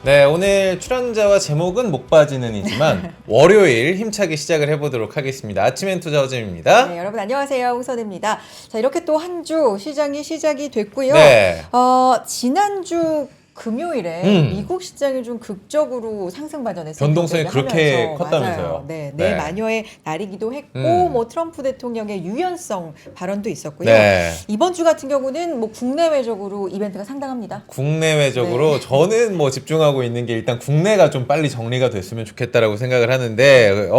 네, 오늘 출연자와 제목은 목 빠지는이지만 월요일 힘차게 시작을 해보도록 하겠습니다. 아침엔 투자 허잼입니다. 네, 여러분 안녕하세요. 홍선혜입니다. 자, 이렇게 또 한 주 시장이 시작이 됐고요. 네. 지난주 금요일에 미국 시장이 좀 극적으로 상승 발전했어요. 변동성이 그렇게 컸다면서요. 맞아요. 네, 네. 내 마녀의 날이기도 했고, 뭐 트럼프 대통령의 유연성 발언도 있었고요. 네. 이번 주 같은 경우는 뭐 국내외적으로 이벤트가 상당합니다. 국내외적으로 네. 저는 뭐 집중하고 있는 게 일단 국내가 좀 빨리 정리가 됐으면 좋겠다라고 생각을 하는데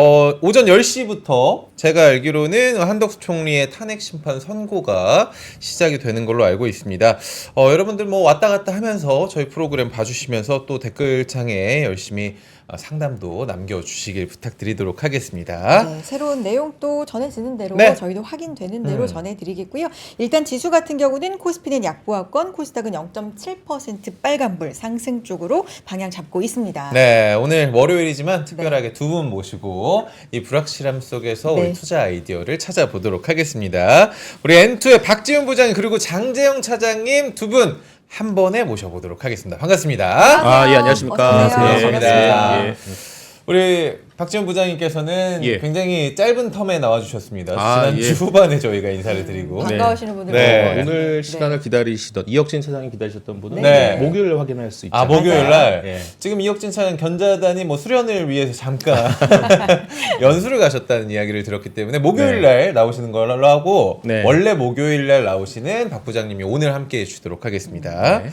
오전 10시부터 제가 알기로는 한덕수 총리의 탄핵 심판 선고가 시작이 되는 걸로 알고 있습니다. 여러분들 뭐 왔다 갔다 하면서 저희 프로그램 봐주시면서 또 댓글창에 열심히 상담도 남겨주시길 부탁드리도록 하겠습니다. 네, 새로운 내용도 전해지는 대로 네. 저희도 확인되는 대로 전해드리겠고요. 일단 지수 같은 경우는 코스피는 약보합권, 코스닥은 0.7% 빨간불 상승 쪽으로 방향 잡고 있습니다. 네, 오늘 월요일이지만 특별하게 두 분 모시고 이 불확실함 속에서 네. 우리 투자 아이디어를 찾아보도록 하겠습니다. 우리 N2의 박지훈 부장님 그리고 장재영 차장님 두 분 한 번에 모셔보도록 하겠습니다. 반갑습니다. 예, 안녕하십니까. 어서 오세요. 네, 반갑습니다. 예. 우리 박지훈 부장님께서는 예. 굉장히 짧은 텀에 나와주셨습니다. 아, 지난주 예. 후반에 저희가 인사를 드리고 반가우시는 분들 네. 많아요. 오늘 네. 시간을 기다리셨던 이혁진 차장이 기다리셨던 분은 네. 목요일 확인할 수 있죠. 목요일 날 예. 지금 이혁진 차장 견자단이 뭐 수련을 위해서 잠깐 연수를 가셨다는 이야기를 들었기 때문에 목요일 날 나오시는 걸로 하고 네. 원래 목요일 날 나오시는 박 부장님이 오늘 함께 해주도록 하겠습니다. 네.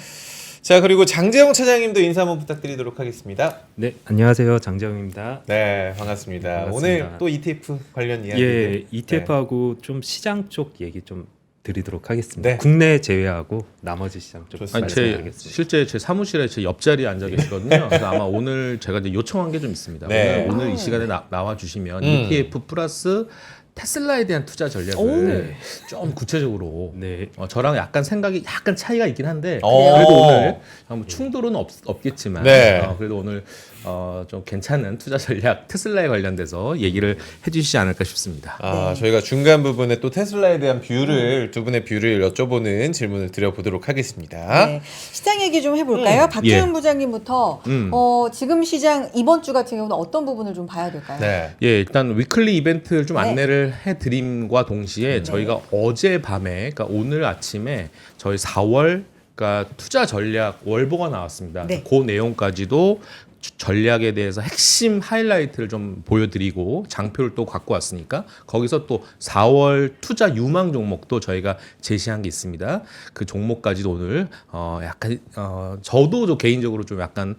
자, 그리고 장재영 차장님도 인사 한번 부탁드리도록 하겠습니다. 네, 안녕하세요. 장재영입니다. 네, 반갑습니다. 반갑습니다. 오늘 또 ETF 관련 이야기. 예, ETF하고 좀 시장 쪽 얘기 좀 드리도록 하겠습니다. 네. 국내 제외하고 나머지 시장 쪽 좋습니다. 아니, 말씀드리겠습니다. 실제 제 사무실에 제 옆자리에 앉아 계시거든요. 그래서 아마 오늘 제가 이제 요청한 게 좀 있습니다. 네. 오늘 이 시간에 나와 주시면 ETF 플러스 테슬라에 대한 투자 전략을 좀 구체적으로 네. 저랑 약간 생각이 약간 차이가 있긴 한데 오. 그래도 오늘 뭐 충돌은 없겠지만 네. 그래도 오늘 좀 괜찮은 투자 전략 테슬라에 관련돼서 얘기를 해주시지 않을까 싶습니다. 저희가 중간 부분에 또 테슬라에 대한 뷰를 두 분의 뷰를 여쭤보는 질문을 드려보도록 하겠습니다. 네. 시장 얘기 좀 해볼까요? 박지훈 예. 부장님부터 지금 시장 이번 주 같은 경우는 어떤 부분을 좀 봐야 될까요? 네. 예, 일단 위클리 이벤트를 좀 네. 안내를 해드림과 동시에 저희가 어젯밤에, 그러니까 오늘 아침에 저희 4월 그러니까 투자 전략 월보가 나왔습니다. 네. 그 내용까지도 전략에 대해서 핵심 하이라이트를 좀 보여드리고 장표를 또 갖고 왔으니까 거기서 또 4월 투자 유망 종목도 저희가 제시한 게 있습니다. 그 종목까지도 오늘 약간 저도 좀 개인적으로 좀 약간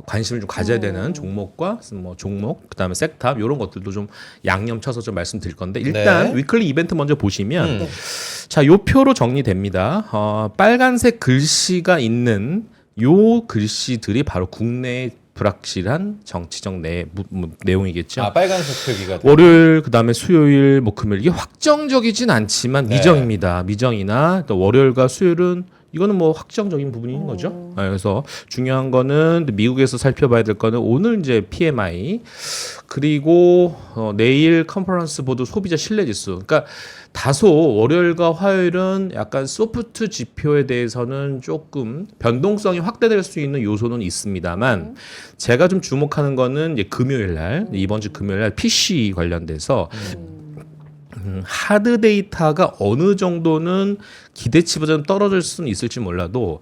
관심을 좀 가져야 되는 종목과 뭐 종목 그다음에 섹터 이런 것들도 좀 양념 쳐서 좀 말씀드릴 건데 일단 네. 위클리 이벤트 먼저 보시면 자, 요 표로 정리됩니다. 빨간색 글씨가 있는 요 글씨들이 바로 국내의 불확실한 정치적 내용이겠죠. 빨간색 표기가 월요일 그다음에 수요일 뭐 금요일 이게 확정적이진 않지만 네. 미정입니다. 미정이나 또 월요일과 수요일은 이거는 뭐 확정적인 부분인 거죠. 그래서 중요한 거는 미국에서 살펴봐야 될 거는 오늘 이제 PMI 그리고 내일 컨퍼런스 보드 소비자 신뢰 지수. 그러니까 다소 월요일과 화요일은 약간 소프트 지표에 대해서는 조금 변동성이 확대될 수 있는 요소는 있습니다만 제가 좀 주목하는 거는 이제 금요일 날 이번 주 금요일 날 PC 관련돼서 하드 데이터가 어느 정도는 기대치보다 좀 떨어질 수는 있을지 몰라도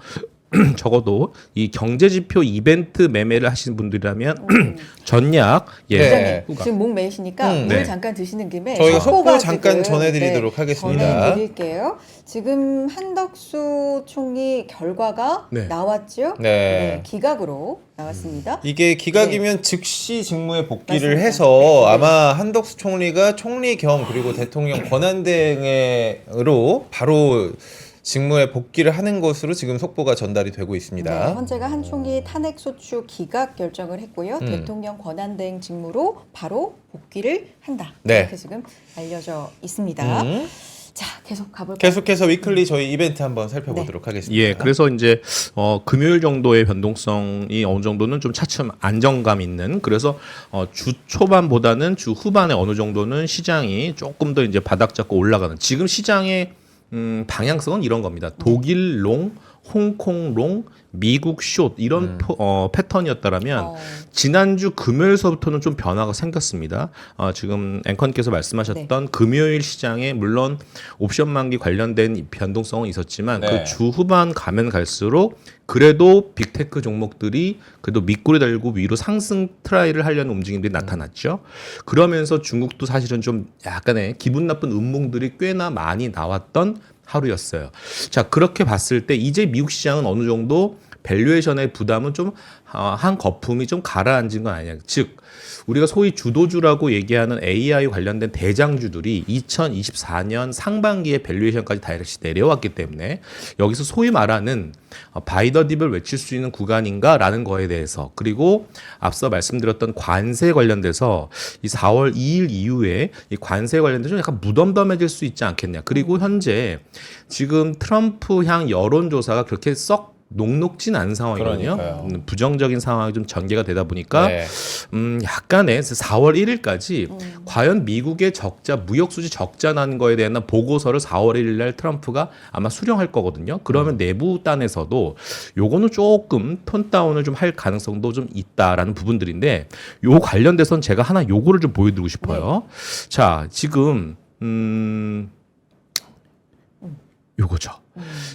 적어도 이 경제지표 이벤트 매매를 하시는 분들이라면 전략 네. 부장님, 지금 목 메이시니까 물 네. 잠깐 드시는 김에 저희가 속보 속보가 잠깐 지금, 전해드리도록 하겠습니다. 전해드릴게요. 지금 한덕수 총리 결과가 네. 나왔죠? 네. 기각으로 나왔습니다. 이게 기각이면 즉시 직무에 복귀를 맞습니다. 해서 네. 아마 한덕수 총리가 총리 겸 그리고 대통령 권한대행으로 바로 직무에 복귀를 하는 것으로 지금 속보가 전달이 되고 있습니다. 네, 현재가 한 총리 탄핵 소추 기각 결정을 했고요. 대통령 권한대행 직무로 바로 복귀를 한다. 네. 이렇게 지금 알려져 있습니다. 자, 계속 가볼까요? 계속해서 위클리 저희 이벤트 한번 살펴보도록 하겠습니다. 예, 그래서 이제 금요일 정도의 변동성이 어느 정도는 좀 차츰 안정감 있는 그래서 주 초반보다는 주 후반에 어느 정도는 시장이 조금 더 이제 바닥 잡고 올라가는 지금 시장의 방향성은 이런 겁니다. 독일 롱 홍콩롱, 미국 숏 이런 패턴이었다라면 어. 지난주 금요일서부터는 좀 변화가 생겼습니다. 지금 앵커님께서 말씀하셨던 금요일 시장에 물론 옵션 만기 관련된 변동성은 있었지만 네. 그 주 후반 가면 갈수록 그래도 빅테크 종목들이 그래도 밑꼬리 달고 위로 상승 트라이를 하려는 움직임들이 나타났죠. 그러면서 중국도 사실은 좀 약간의 기분 나쁜 음몽들이 꽤나 많이 나왔던 하루였어요. 자, 그렇게 봤을 때 이제 미국 시장은 어느 정도 밸류에이션의 부담은 좀 한 거품이 좀 가라앉은 건 아니냐. 즉 우리가 소위 주도주라고 얘기하는 AI 관련된 대장주들이 2024년 상반기에 밸류에이션까지 다이렉트 내려왔기 때문에 여기서 소위 말하는 바이더 딥을 외칠 수 있는 구간인가라는 거에 대해서 그리고 앞서 말씀드렸던 관세 관련돼서 이 4월 2일 이후에 이 관세 관련돼서 좀 약간 무덤덤해질 수 있지 않겠냐. 그리고 현재 지금 트럼프 향 여론조사가 그렇게 썩 녹록진 않은 상황이거든요. 그러니까요. 부정적인 상황이 좀 전개가 되다 보니까 네. 약간의 4월 1일까지 과연 미국의 적자 무역 수지 적자 난 거에 대한 보고서를 4월 1일 날 트럼프가 아마 수령할 거거든요. 그러면 내부 단에서도 요거는 조금 톤 다운을 좀 할 가능성도 좀 있다라는 부분들인데 요 관련돼서는 제가 하나 요거를 좀 보여드리고 싶어요. 자, 지금 요거죠.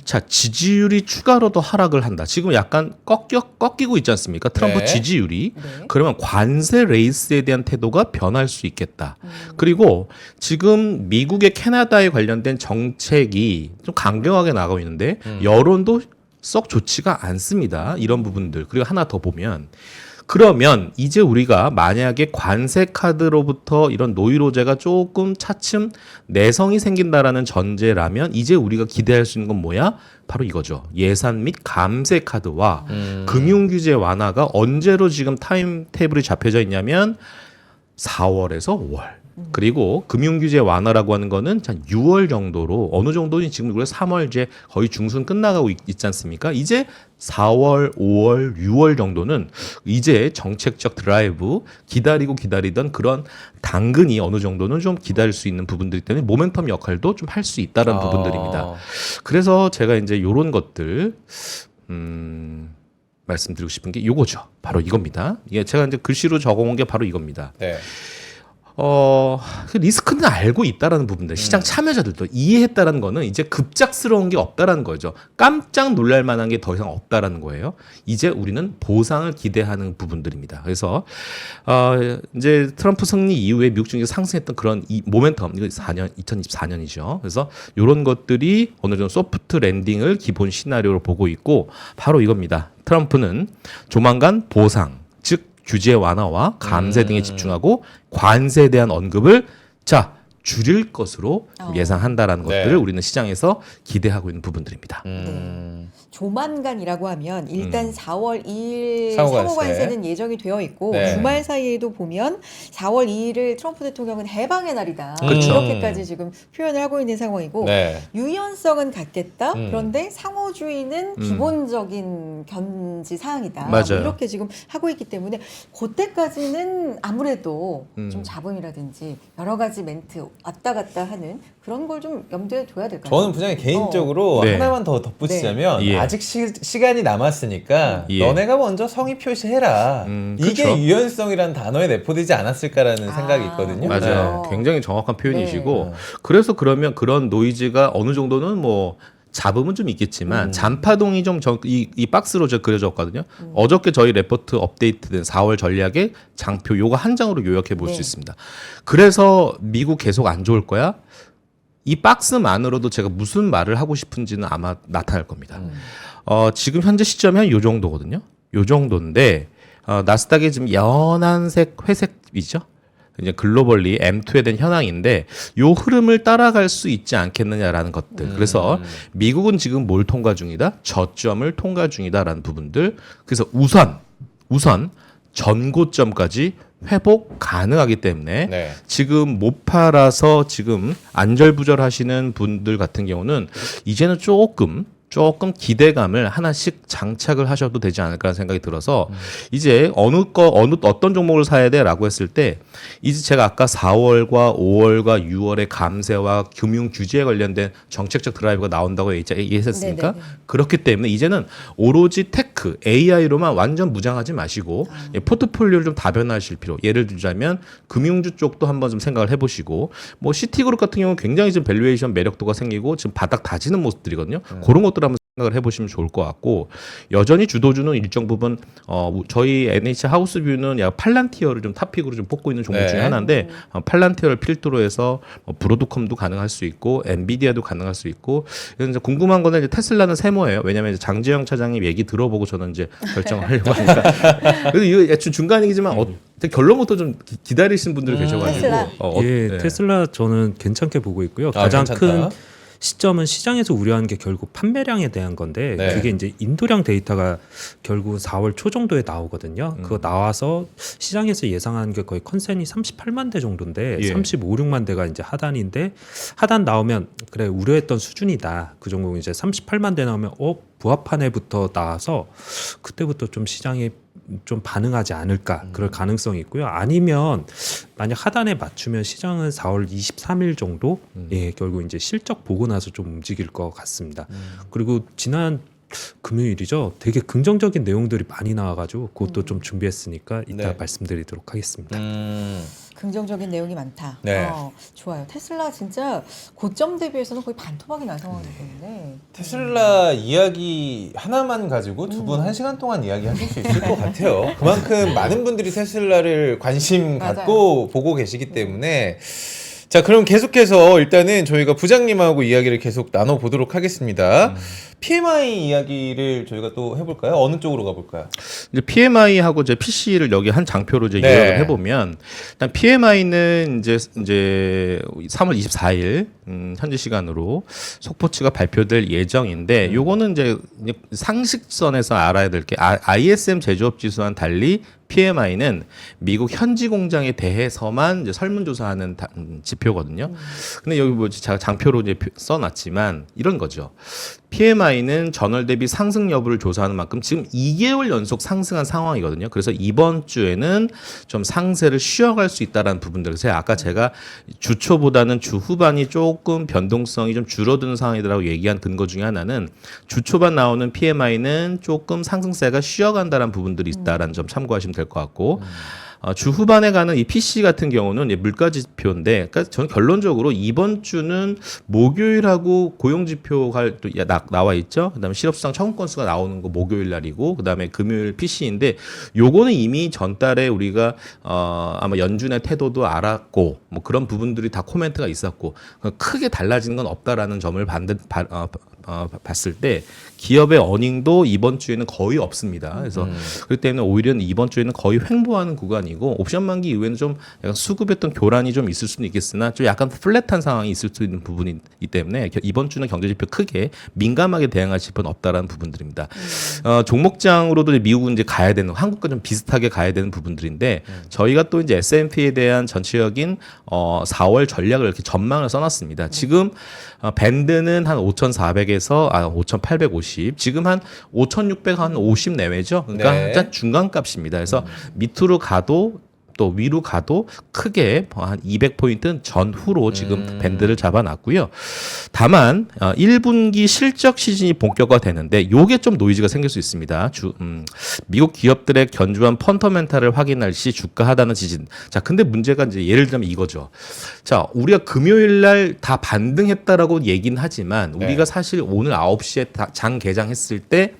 자, 지지율이 추가로 더 하락을 한다. 지금 약간 꺾이고 있지 않습니까? 트럼프 네. 지지율이. 네. 그러면 관세 레이스에 대한 태도가 변할 수 있겠다. 그리고 지금 미국의 캐나다에 관련된 정책이 좀 강경하게 나가고 있는데 여론도 썩 좋지가 않습니다. 이런 부분들. 그리고 하나 더 보면 그러면 이제 우리가 만약에 관세 카드로부터 이런 노이로제가 조금 차츰 내성이 생긴다라는 전제라면 이제 우리가 기대할 수 있는 건 뭐야? 바로 이거죠. 예산 및 감세 카드와 금융 규제 완화가 언제로 지금 타임 테이블이 잡혀져 있냐면 4월에서 5월. 그리고 금융규제 완화라고 하는 거는 한 6월 정도로 어느 정도는 지금 우리가 3월 이제 거의 중순 끝나가고 있지 않습니까? 이제 4월, 5월, 6월 정도는 이제 정책적 드라이브 기다리던 그런 당근이 어느 정도는 좀 기다릴 수 있는 부분들이기 때문에 모멘텀 역할도 좀 할 수 있다는 부분들입니다. 그래서 제가 이제 요런 것들 말씀드리고 싶은 게 요거죠. 바로 이겁니다. 이게 제가 이제 글씨로 적어온 게 바로 이겁니다. 네. 그 리스크는 알고 있다라는 부분들, 시장 참여자들도 이해했다라는 거는 이제 급작스러운 게 없다라는 거죠. 깜짝 놀랄 만한 게 더 이상 없다라는 거예요. 이제 우리는 보상을 기대하는 부분들입니다. 그래서 이제 트럼프 승리 이후에 미국 증시가 상승했던 그런 이 모멘텀, 이거 2024년이죠. 그래서 이런 것들이 어느 정도 소프트 랜딩을 기본 시나리오로 보고 있고 바로 이겁니다. 트럼프는 조만간 보상, 즉 규제 완화와 감세 등에 집중하고 관세에 대한 언급을 줄일 것으로 예상한다라는 네. 것들을 우리는 시장에서 기대하고 있는 부분들입니다. 조만간이라고 하면 일단 4월 2일 상호관세. 상호관세는 예정이 되어 있고 네. 주말 사이에도 보면 4월 2일을 트럼프 대통령은 해방의 날이다. 그렇죠. 이렇게까지 지금 표현을 하고 있는 상황이고 네. 유연성은 같겠다. 그런데 상호주의는 기본적인 견지 사항이다. 맞아요. 이렇게 지금 하고 있기 때문에 그때까지는 아무래도 음. 좀 잡음이라든지 여러 가지 멘트 왔다 갔다 하는 그런 걸 좀 염두에 둬야 될 것 같아요. 저는 그냥 개인적으로 네. 하나만 더 덧붙이자면 네. 예. 아직 시간이 남았으니까 예. 너네가 먼저 성의 표시해라. 이게 그쵸. 유연성이라는 단어에 내포되지 않았을까라는 생각이 있거든요. 맞아요. 네. 굉장히 정확한 표현이시고 네. 그래서 그러면 그런 노이즈가 어느 정도는 뭐 잡음은 좀 있겠지만 잔파동이 좀 이 박스로 저 그려졌거든요. 어저께 저희 레포트 업데이트된 4월 전략의 장표 요거 한 장으로 요약해 볼 수 네. 있습니다. 그래서 미국 계속 안 좋을 거야? 이 박스만으로도 제가 무슨 말을 하고 싶은지는 아마 나타날 겁니다. 지금 현재 시점이 한 요 정도거든요. 요 정도인데 나스닥이 지금 연한색 회색이죠. 이제 글로벌리 M2에 대한 현황인데 요 흐름을 따라갈 수 있지 않겠느냐라는 것들. 그래서 미국은 지금 뭘 통과 중이다? 저점을 통과 중이다라는 부분들. 그래서 우선 전고점까지 회복 가능하기 때문에 네. 지금 못 팔아서 지금 안절부절하시는 분들 같은 경우는 이제는 조금 조금 기대감을 하나씩 장착을 하셔도 되지 않을까 생각이 들어서 이제 어떤 종목을 사야 돼라고 했을 때 이제 제가 아까 4월과 5월과 6월의 감세와 금융 규제에 관련된 정책적 드라이브가 나온다고 얘기했었습니까? 네네네. 그렇기 때문에 이제는 오로지 테크, AI로만 완전 무장하지 마시고 포트폴리오를 좀 다변화하실 필요. 예를 들자면 금융주 쪽도 한번 좀 생각을 해보시고 뭐 시티그룹 같은 경우는 굉장히 지금 밸류에이션 매력도가 생기고 지금 바닥 다지는 모습들이거든요. 그런 것들 한번 생각을 해보시면 좋을 것 같고 여전히 주도주는 일정 부분 저희 NH 하우스뷰는 약 팔란티어를 좀 탑픽으로 좀 뽑고 있는 종목 네. 중에 하나인데 팔란티어를 필두로 해서 브로드컴도 가능할 수 있고 엔비디아도 가능할 수 있고 이제 궁금한 거는 이제 테슬라는 세모예요. 왜냐하면 이제 장재영 차장님 얘기 들어보고 저는 이제 결정을 하려고 하니까 그래도 이거 애초 중간이지만 결론부터 좀 기다리신 분들이 계셔가지고 테슬라. 예, 네. 테슬라 저는 괜찮게 보고 있고요. 아, 가장 괜찮다. 큰 시점은 시장에서 우려하는 게 결국 판매량에 대한 건데 네. 그게 이제 인도량 데이터가 결국 4월 초 정도에 나오거든요. 그거 나와서 시장에서 예상하는 게 거의 컨센이 38만 대 정도인데 예. 35, 6만 대가 이제 하단인데 하단 나오면 그래 우려했던 수준이다. 그 정도 이제 38만 대 나오면 부합판에부터 나와서 그때부터 좀 시장이 좀 반응하지 않을까 그럴 가능성이 있고요. 아니면 만약 하단에 맞추면 시장은 4월 23일 정도 예 결국 이제 실적 보고 나서 좀 움직일 것 같습니다. 그리고 지난 금요일이죠. 되게 긍정적인 내용들이 많이 나와가지고 그것도 좀 준비했으니까 이따 네. 말씀드리도록 하겠습니다. 긍정적인 내용이 많다. 네. 좋아요. 테슬라 진짜 고점 대비해서는 거의 반토막이 난 상황이기 때문에 테슬라 이야기 하나만 가지고 두 분 1시간 동안 이야기하실 수 있을 것 같아요. 그만큼 많은 분들이 테슬라를 관심 맞아요. 갖고 보고 계시기 때문에 자, 그럼 계속해서 일단은 저희가 부장님하고 이야기를 계속 나눠보도록 하겠습니다. PMI 이야기를 저희가 또 해볼까요? 어느 쪽으로 가볼까요? 이제 PMI하고 이제 PC를 여기 한 장표로 이제 네. 요약을 해보면 일단 PMI는 이제 3월 24일 현지 시간으로 속보치가 발표될 예정인데 요거는 이제 상식선에서 알아야 될 게 ISM 제조업 지수와는 달리 PMI는 미국 현지 공장에 대해서만 이제 설문조사하는 지표거든요. 근데 여기 뭐 제가 장표로 이제 써놨지만 이런 거죠. PMI는 전월 대비 상승 여부를 조사하는 만큼 지금 2개월 연속 상승한 상황이거든요. 그래서 이번 주에는 좀 상세를 쉬어갈 수 있다라는 부분들. 그래서 아까 제가 주 초보다는 주 후반이 조금 변동성이 좀 줄어드는 상황이라고 얘기한 근거 중에 하나는 주 초반 나오는 PMI는 조금 상승세가 쉬어간다라는 부분들이 있다라는 점 참고하시면 될 것 같고 주 후반에 가는 이 PC 같은 경우는 물가 지표인데, 그러니까 저는 결론적으로 이번 주는 목요일하고 고용 지표가 또 나와 있죠. 그다음에 실업수당 청구 건수가 나오는 거 목요일 날이고, 그다음에 금요일 PC인데, 요거는 이미 전달에 우리가 아마 연준의 태도도 알았고, 뭐 그런 부분들이 다 코멘트가 있었고, 크게 달라지는 건 없다라는 점을 봤을 때 기업의 어닝도 이번 주에는 거의 없습니다. 그래서 그렇기 때문에 오히려 이번 주에는 거의 횡보하는 구간이고 옵션 만기 이후에는 좀 약간 수급했던 교란이 좀 있을 수는 있겠으나 좀 약간 플랫한 상황이 있을 수 있는 부분이기 때문에 이번 주는 경제지표 크게 민감하게 대응할 지표는 없다라는 부분들입니다. 종목장으로도 미국은 이제 가야 되는, 한국과 좀 비슷하게 가야 되는 부분들인데 저희가 또 이제 S&P에 대한 전체적인 4월 전략을 이렇게 전망을 써놨습니다. 지금 밴드는 한 5,400에서 5,850, 지금 한 5,600, 한 50 내외죠. 그러니까 네. 일단 중간 값입니다. 그래서 밑으로 가도 또 위로 가도 크게 한 200포인트 전후로 지금 밴드를 잡아놨고요. 다만 1분기 실적 시즌이 본격화되는데 요게 좀 노이즈가 생길 수 있습니다. 미국 기업들의 견주한 펀더멘탈을 확인할 시 주가 하단은 지진. 자, 근데 문제가 이제 예를 들면 이거죠. 자, 우리가 금요일 날 다 반등했다라고 얘기는 하지만 우리가 사실 오늘 9시에 장 개장했을 때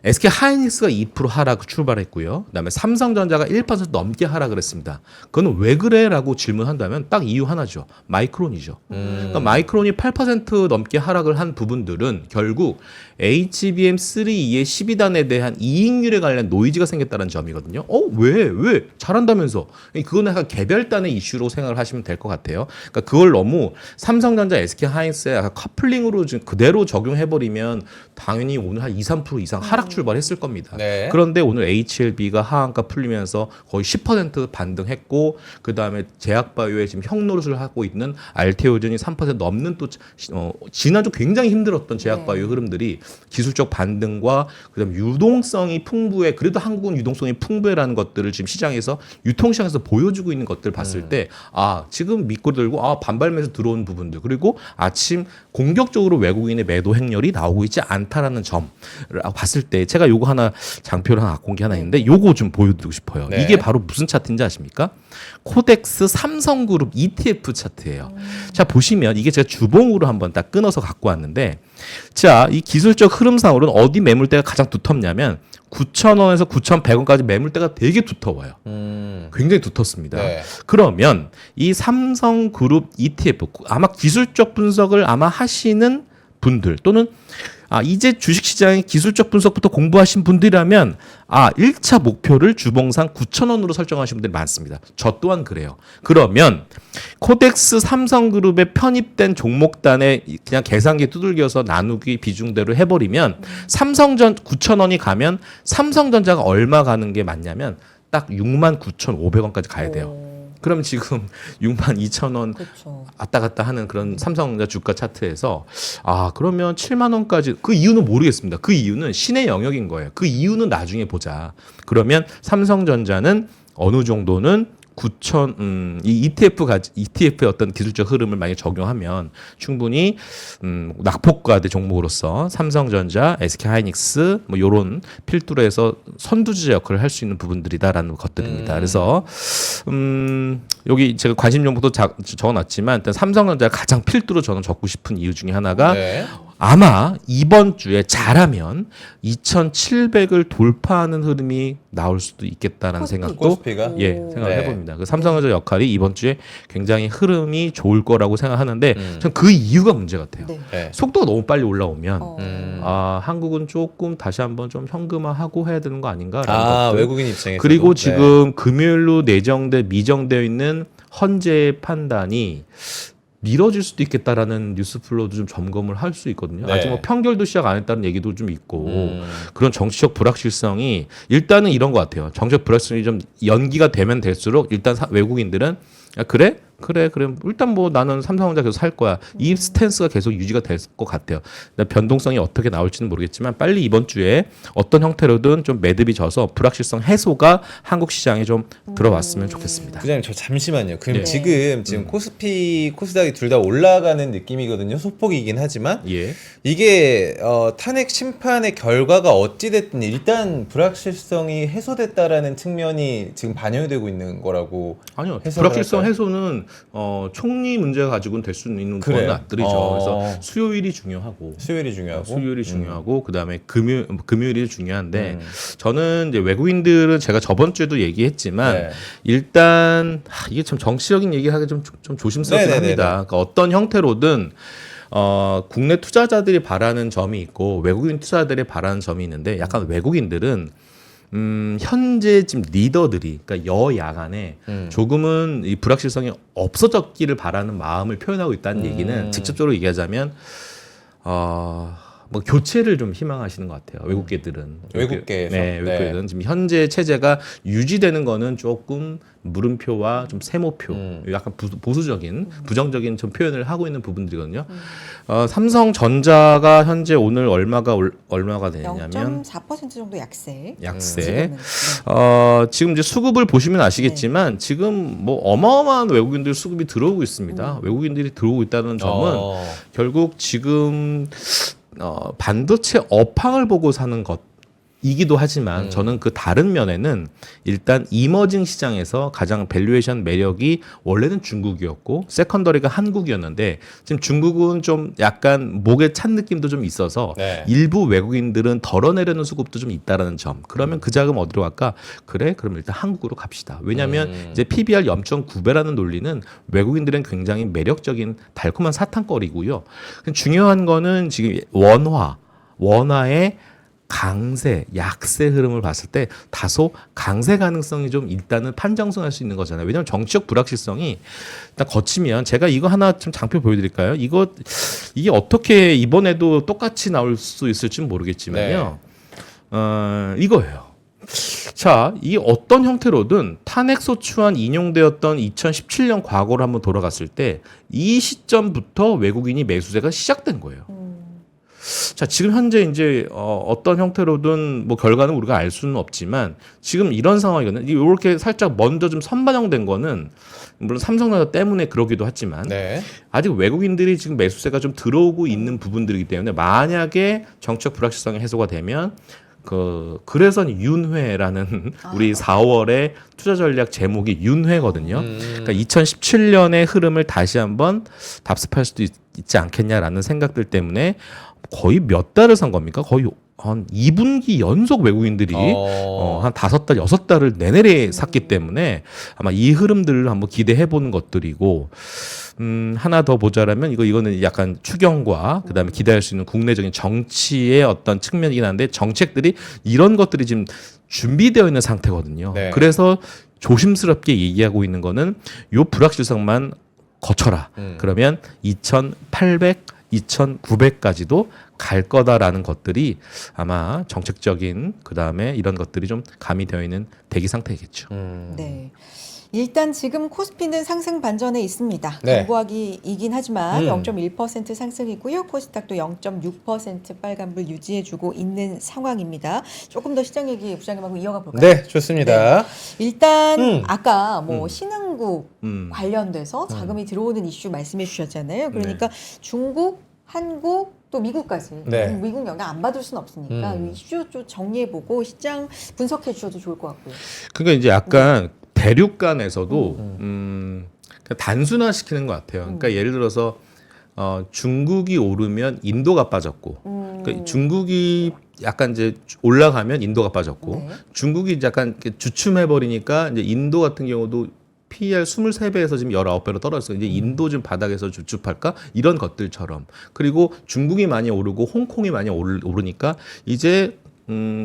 SK 하이닉스가 2% 하락 출발했고요. 그다음에 삼성전자가 1% 넘게 하락을 했습니다. 그건 왜 그래라고 질문한다면 딱 이유 하나죠. 마이크론이죠. 그러니까 마이크론이 8% 넘게 하락을 한 부분들은 결국 HBM3E의 12단에 대한 이익률에 관련 노이즈가 생겼다는 점이거든요. 왜? 잘한다면서. 그거는 약간 개별단의 이슈로 생각을 하시면 될 것 같아요. 그러니까 그걸 너무 삼성전자, SK 하이닉스에 약간 커플링으로 지금 그대로 적용해버리면 당연히 오늘 한 2, 3% 이상 하락 출발했을 겁니다. 네. 그런데 오늘 HLB가 하한가 풀리면서 거의 10% 반등했고 그 다음에 제약바이오에 지금 형노릇을 하고 있는 알테오젠이 3% 넘는 또 지난주 굉장히 힘들었던 제약바이오 흐름들이 기술적 반등과 그다음 유동성이 풍부해 그래도 한국은 유동성이 풍부해라는 것들을 지금 시장에서 유통시장에서 보여주고 있는 것들을 봤을 때 지금 믿고 들고 반발매에서 들어온 부분들 그리고 아침 공격적으로 외국인의 매도 행렬이 나오고 있지 않다라는 점을 봤을 때 제가 요거 하나 장표를 하나 갖고 온 게 하나 있는데 요거 좀 보여드리고 싶어요. 네. 이게 바로 무슨 차트인지 아십니까? 코덱스 삼성그룹 ETF 차트예요. 자 보시면 이게 제가 주봉으로 한번 딱 끊어서 갖고 왔는데 자 이 기술적 흐름상으로는 어디 매물대가 가장 두텁냐면 9,000원에서 9,100원까지 매물대가 되게 두터워요. 굉장히 두텁습니다. 네. 그러면 이 삼성그룹 ETF 아마 기술적 분석을 아마 하시는 분들 또는 이제 주식시장의 기술적 분석부터 공부하신 분들이라면 1차 목표를 주봉상 9,000원으로 설정하신 분들이 많습니다. 저 또한 그래요. 그러면 코덱스 삼성그룹에 편입된 종목단에 그냥 계산기 두들겨서 나누기 비중대로 해버리면 삼성전 9,000원이 가면 삼성전자가 얼마 가는 게 맞냐면 딱 69,500원까지 가야 돼요. 그럼 지금 62,000원 그렇죠. 왔다 갔다 하는 그런 삼성전자 주가 차트에서 그러면 7만 원까지 그 이유는 모르겠습니다. 그 이유는 신의 영역인 거예요. 그 이유는 나중에 보자. 그러면 삼성전자는 어느 정도는 9천 이 ETF의 어떤 기술적 흐름을 만약에 적용하면 충분히 낙폭과대 종목으로서 삼성전자, SK하이닉스 뭐 요런 필두로 해서 선두주자 역할을 할 수 있는 부분들이다라는 것들입니다. 그래서 여기 제가 관심 정보도 적어놨지만 일단 삼성전자가 가장 필두로 저는 적고 싶은 이유 중에 하나가 네. 아마 이번 주에 잘하면 2,700을 돌파하는 흐름이 나올 수도 있겠다라는 코스피. 생각도 코스피가? 생각을 네. 해봅니다. 그 삼성전자 역할이 이번 주에 굉장히 흐름이 좋을 거라고 생각하는데 음. 전 그 이유가 문제 같아요. 네. 네. 속도가 너무 빨리 올라오면 음. 한국은 조금 다시 한번 좀 현금화하고 해야 되는 거 아닌가라는 것들. 외국인 입장에서 그리고 지금 금요일로 미정되어 있는 헌재 판단이 미뤄질 수도 있겠다라는 뉴스 플로우도 좀 점검을 할 수 있거든요. 네. 아직 뭐 편결도 시작 안 했다는 얘기도 좀 있고 그런 정치적 불확실성이 일단은 이런 것 같아요. 정치적 불확실성이 좀 연기가 되면 될수록 일단 외국인들은 그래 일단 뭐 나는 삼성전자 계속 살 거야. 이 스탠스가 계속 유지가 될 것 같아요. 변동성이 어떻게 나올지는 모르겠지만 빨리 이번 주에 어떤 형태로든 좀 매듭이 져서 불확실성 해소가 한국 시장에 좀 들어왔으면 좋겠습니다. 부장님 저 잠시만요. 그럼 네. 지금 코스피, 코스닥이 둘 다 올라가는 느낌이거든요. 소폭이긴 하지만 예. 이게 탄핵 심판의 결과가 어찌 됐든 일단 불확실성이 해소됐다라는 측면이 지금 반영되고 있는 거라고 아니요. 해석을 불확실성 할까요? 해소는 총리 문제가 가지고는 될 수 있는 그래요? 것들이죠. 그래서 수요일이 중요하고 수요일이 중요하고 수요일이 중요하고 그다음에 금요일이 중요한데 저는 이제 외국인들은 제가 저번 주에도 얘기했지만 네. 일단 이게 참 정치적인 얘기하기 좀 조심스럽긴 네네네네. 합니다. 그러니까 어떤 형태로든 국내 투자자들이 바라는 점이 있고 외국인 투자자들이 바라는 점이 있는데 약간 외국인들은 현재 지금 리더들이 그러니까 여야 간에 조금은 이 불확실성이 없어졌기를 바라는 마음을 표현하고 있다는 얘기는 직접적으로 얘기하자면 뭐 교체를 좀 희망하시는 것 같아요. 외국계들은. 외국계에서. 네, 외국계들은 지금 현재 체제가 유지되는 거는 조금 물음표와 좀 세모표, 약간 보수적인, 부정적인 좀 표현을 하고 있는 부분들이거든요. 삼성전자가 현재 오늘 얼마가 되냐면 0.4% 정도 약세. 약세. 지금은. 네. 지금 이제 수급을 보시면 아시겠지만 지금 뭐 어마어마한 외국인들 수급이 들어오고 있습니다. 외국인들이 들어오고 있다는 점은 결국 지금 반도체 업황을 보고 사는 것이기도 하지만 저는 그 다른 면에는 일단 이머징 시장에서 가장 밸류에이션 매력이 원래는 중국이었고 세컨더리가 한국이었는데 지금 중국은 좀 약간 목에 찬 느낌도 좀 있어서 네. 일부 외국인들은 덜어내려는 수급도 좀 있다라는 점. 그러면 그 자금 어디로 갈까? 그래? 그럼 일단 한국으로 갑시다. 왜냐하면 이제 PBR 0.9배라는 논리는 외국인들은 굉장히 매력적인 달콤한 사탕거리고요. 중요한 거는 지금 원화의 강세, 약세 흐름을 봤을 때 다소 강세 가능성이 좀 일단은 판정성할 수 있는 거잖아요. 왜냐하면 정치적 불확실성이 일단 거치면 제가 이거 하나 좀 장표 보여드릴까요? 이게 어떻게 이번에도 똑같이 나올 수 있을지는 모르겠지만요. 이거예요. 자, 이 어떤 형태로든 탄핵소추안 인용되었던 2017년 과거로 한번 돌아갔을 때 이 시점부터 외국인이 매수세가 시작된 거예요. 자, 지금 현재 이제 어떤 형태로든 뭐 결과는 우리가 알 수는 없지만 지금 이런 상황이거든요. 이렇게 살짝 먼저 좀 선반영된 거는 물론 삼성전자 때문에 그러기도 하지만 네. 아직 외국인들이 지금 매수세가 좀 들어오고 있는 부분들이기 때문에 만약에 정책 불확실성이 해소가 되면 그래서 윤회라는 우리 4월에 투자 전략 제목이 윤회거든요. 그러니까 2017년의 흐름을 다시 한번 답습할 수도 있지 않겠냐라는 생각들 때문에 거의 몇 달을 산 겁니까? 거의 한 2분기 연속 외국인들이 한 5달, 6달을 내내리 샀기 때문에 아마 이 흐름들을 한번 기대해 보는 것들이고 하나 더 보자라면 이거는 약간 추경과 그다음에 기대할 수 있는 국내적인 정치의 어떤 측면이긴 한데 정책들이 이런 것들이 지금 준비되어 있는 상태거든요. 네. 그래서 조심스럽게 얘기하고 있는 거는 요 불확실성만 거쳐라. 그러면 2,800, 2,900까지도 갈 거다라는 것들이 아마 정책적인 그다음에 이런 것들이 좀 가미되어 있는 대기 상태겠죠. 네. 일단 지금 코스피는 상승 반전에 있습니다. 네. 경고하기이긴 하지만 0.1% 상승이고요. 코스닥도 0.6% 빨간불 유지해주고 있는 상황입니다. 조금 더 시장 얘기 부장님하고 이어가 볼까요? 네, 좋습니다. 일단 아까 뭐 신흥국 음. 관련돼서 자금이 들어오는 이슈 말씀해 주셨잖아요. 그러니까 중국, 한국 또 미국까지 네. 미국 영향 안 받을 수는 없으니까 이 이슈 좀 정리해보고 시장 분석해 주셔도 좋을 것 같고요. 그러니까 이제 약간 대륙 간에서도 그러니까 단순화시키는 것 같아요. 그러니까 예를 들어서 중국이 오르면 인도가 빠졌고, 그러니까 중국이 약간 이제 올라가면 인도가 빠졌고, 네. 중국이 약간 이렇게 주춤해 버리니까 이제 인도 같은 경우도 PER 23배에서 지금 19배로 떨어졌어요. 이제 인도 좀 바닥에서 주춤할까? 이런 것들처럼. 그리고 중국이 많이 오르고 홍콩이 많이 오르니까 이제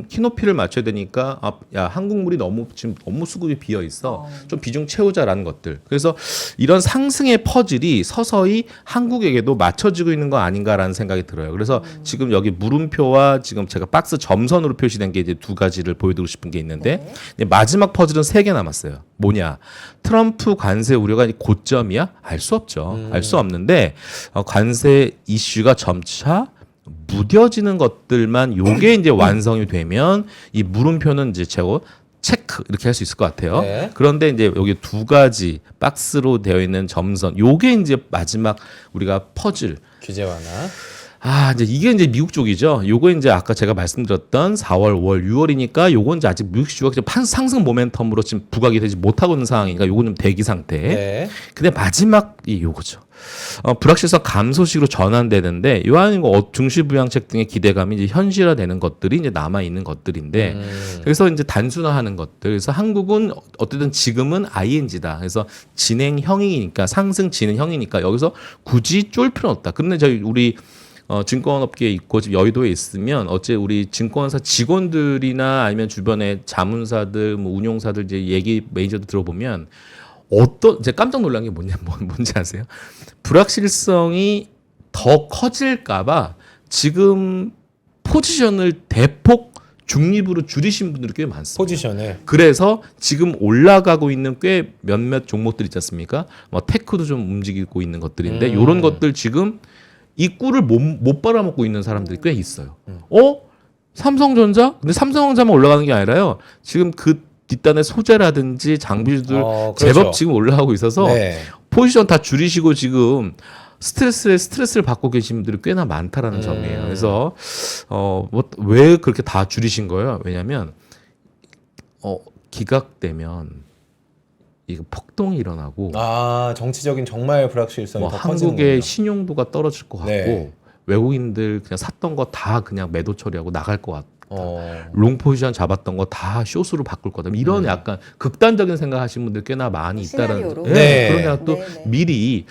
키높이를 맞춰야 되니까 야 한국물이 지금 너무 수급이 비어 있어. 좀 비중 채우자라는 것들. 그래서 이런 상승의 퍼즐이 서서히 한국에게도 맞춰지고 있는 거 아닌가라는 생각이 들어요. 그래서 지금 여기 물음표와 지금 제가 박스 점선으로 표시된 게 이제 두 가지를 보여드리고 싶은 게 있는데 이제 마지막 퍼즐은 3개 남았어요. 뭐냐? 트럼프 관세 우려가 고점이야? 알 수 없죠. 알 수 없는데 관세 이슈가 점차 무뎌지는 것들만 요게 이제 완성이 되면 이 물음표는 이제 최고 체크 이렇게 할 수 있을 것 같아요. 네. 그런데 이제 여기 두 가지 박스로 되어 있는 점선 요게 이제 마지막 우리가 퍼즐 규제 완화. 이제 이게 이제 미국 쪽이죠. 요거 이제 아까 제가 말씀드렸던 4월, 5월, 6월이니까 요건 이제 아직 미국 시주가 상승 모멘텀으로 지금 부각이 되지 못하고 있는 상황이니까 요건 좀 대기 상태. 네. 근데 마지막이 요거죠. 불확실성 감소식으로 전환되는데 요 안에 증시부양책 등의 기대감이 이제 현실화되는 것들이 이제 남아 있는 것들인데 그래서 이제 단순화하는 것들. 그래서 한국은 어쨌든 지금은 ING다. 그래서 진행형이니까 상승 진행형이니까 여기서 굳이 쫄 필요는 없다. 근데 우리 증권업계에 있고 지금 여의도에 있으면 어째 우리 증권사 직원들이나 아니면 주변에 자문사들, 뭐 운용사들 이제 얘기 매니저들 들어보면 제가 깜짝 놀란 게 뭔지 아세요? 불확실성이 더 커질까봐 지금 포지션을 대폭 중립으로 줄이신 분들이 꽤 많습니다. 포지션을. 그래서 지금 올라가고 있는 꽤 몇몇 종목들 있지 않습니까? 뭐 테크도 좀 움직이고 있는 것들인데 이런 것들 지금 이 꿀을 못 빨아먹고 있는 사람들이 꽤 있어요. 삼성전자? 근데 삼성전자만 올라가는 게 아니라요. 지금 그 뒷단의 소재라든지 장비주들 그렇죠. 제법 지금 올라가고 있어서 네. 포지션 다 줄이시고 지금 스트레스를 받고 계신 분들이 꽤나 많다라는 점이에요. 그래서 왜 그렇게 다 줄이신 거예요? 왜냐하면 기각되면 이거 폭동이 일어나고 정치적인 정말 불확실성이 더 커지는 한국의 거군요. 신용도가 떨어질 것 같고 네. 외국인들 그냥 샀던 거 다 그냥 매도 처리하고 나갈 것 같고 어. 롱 포지션 잡았던 거 다 숏으로 바꿀 거다. 이런 약간 극단적인 생각하시는 분들 꽤나 많이 있다라는. 시나리오로. 네. 그런 생각 또 네. 미리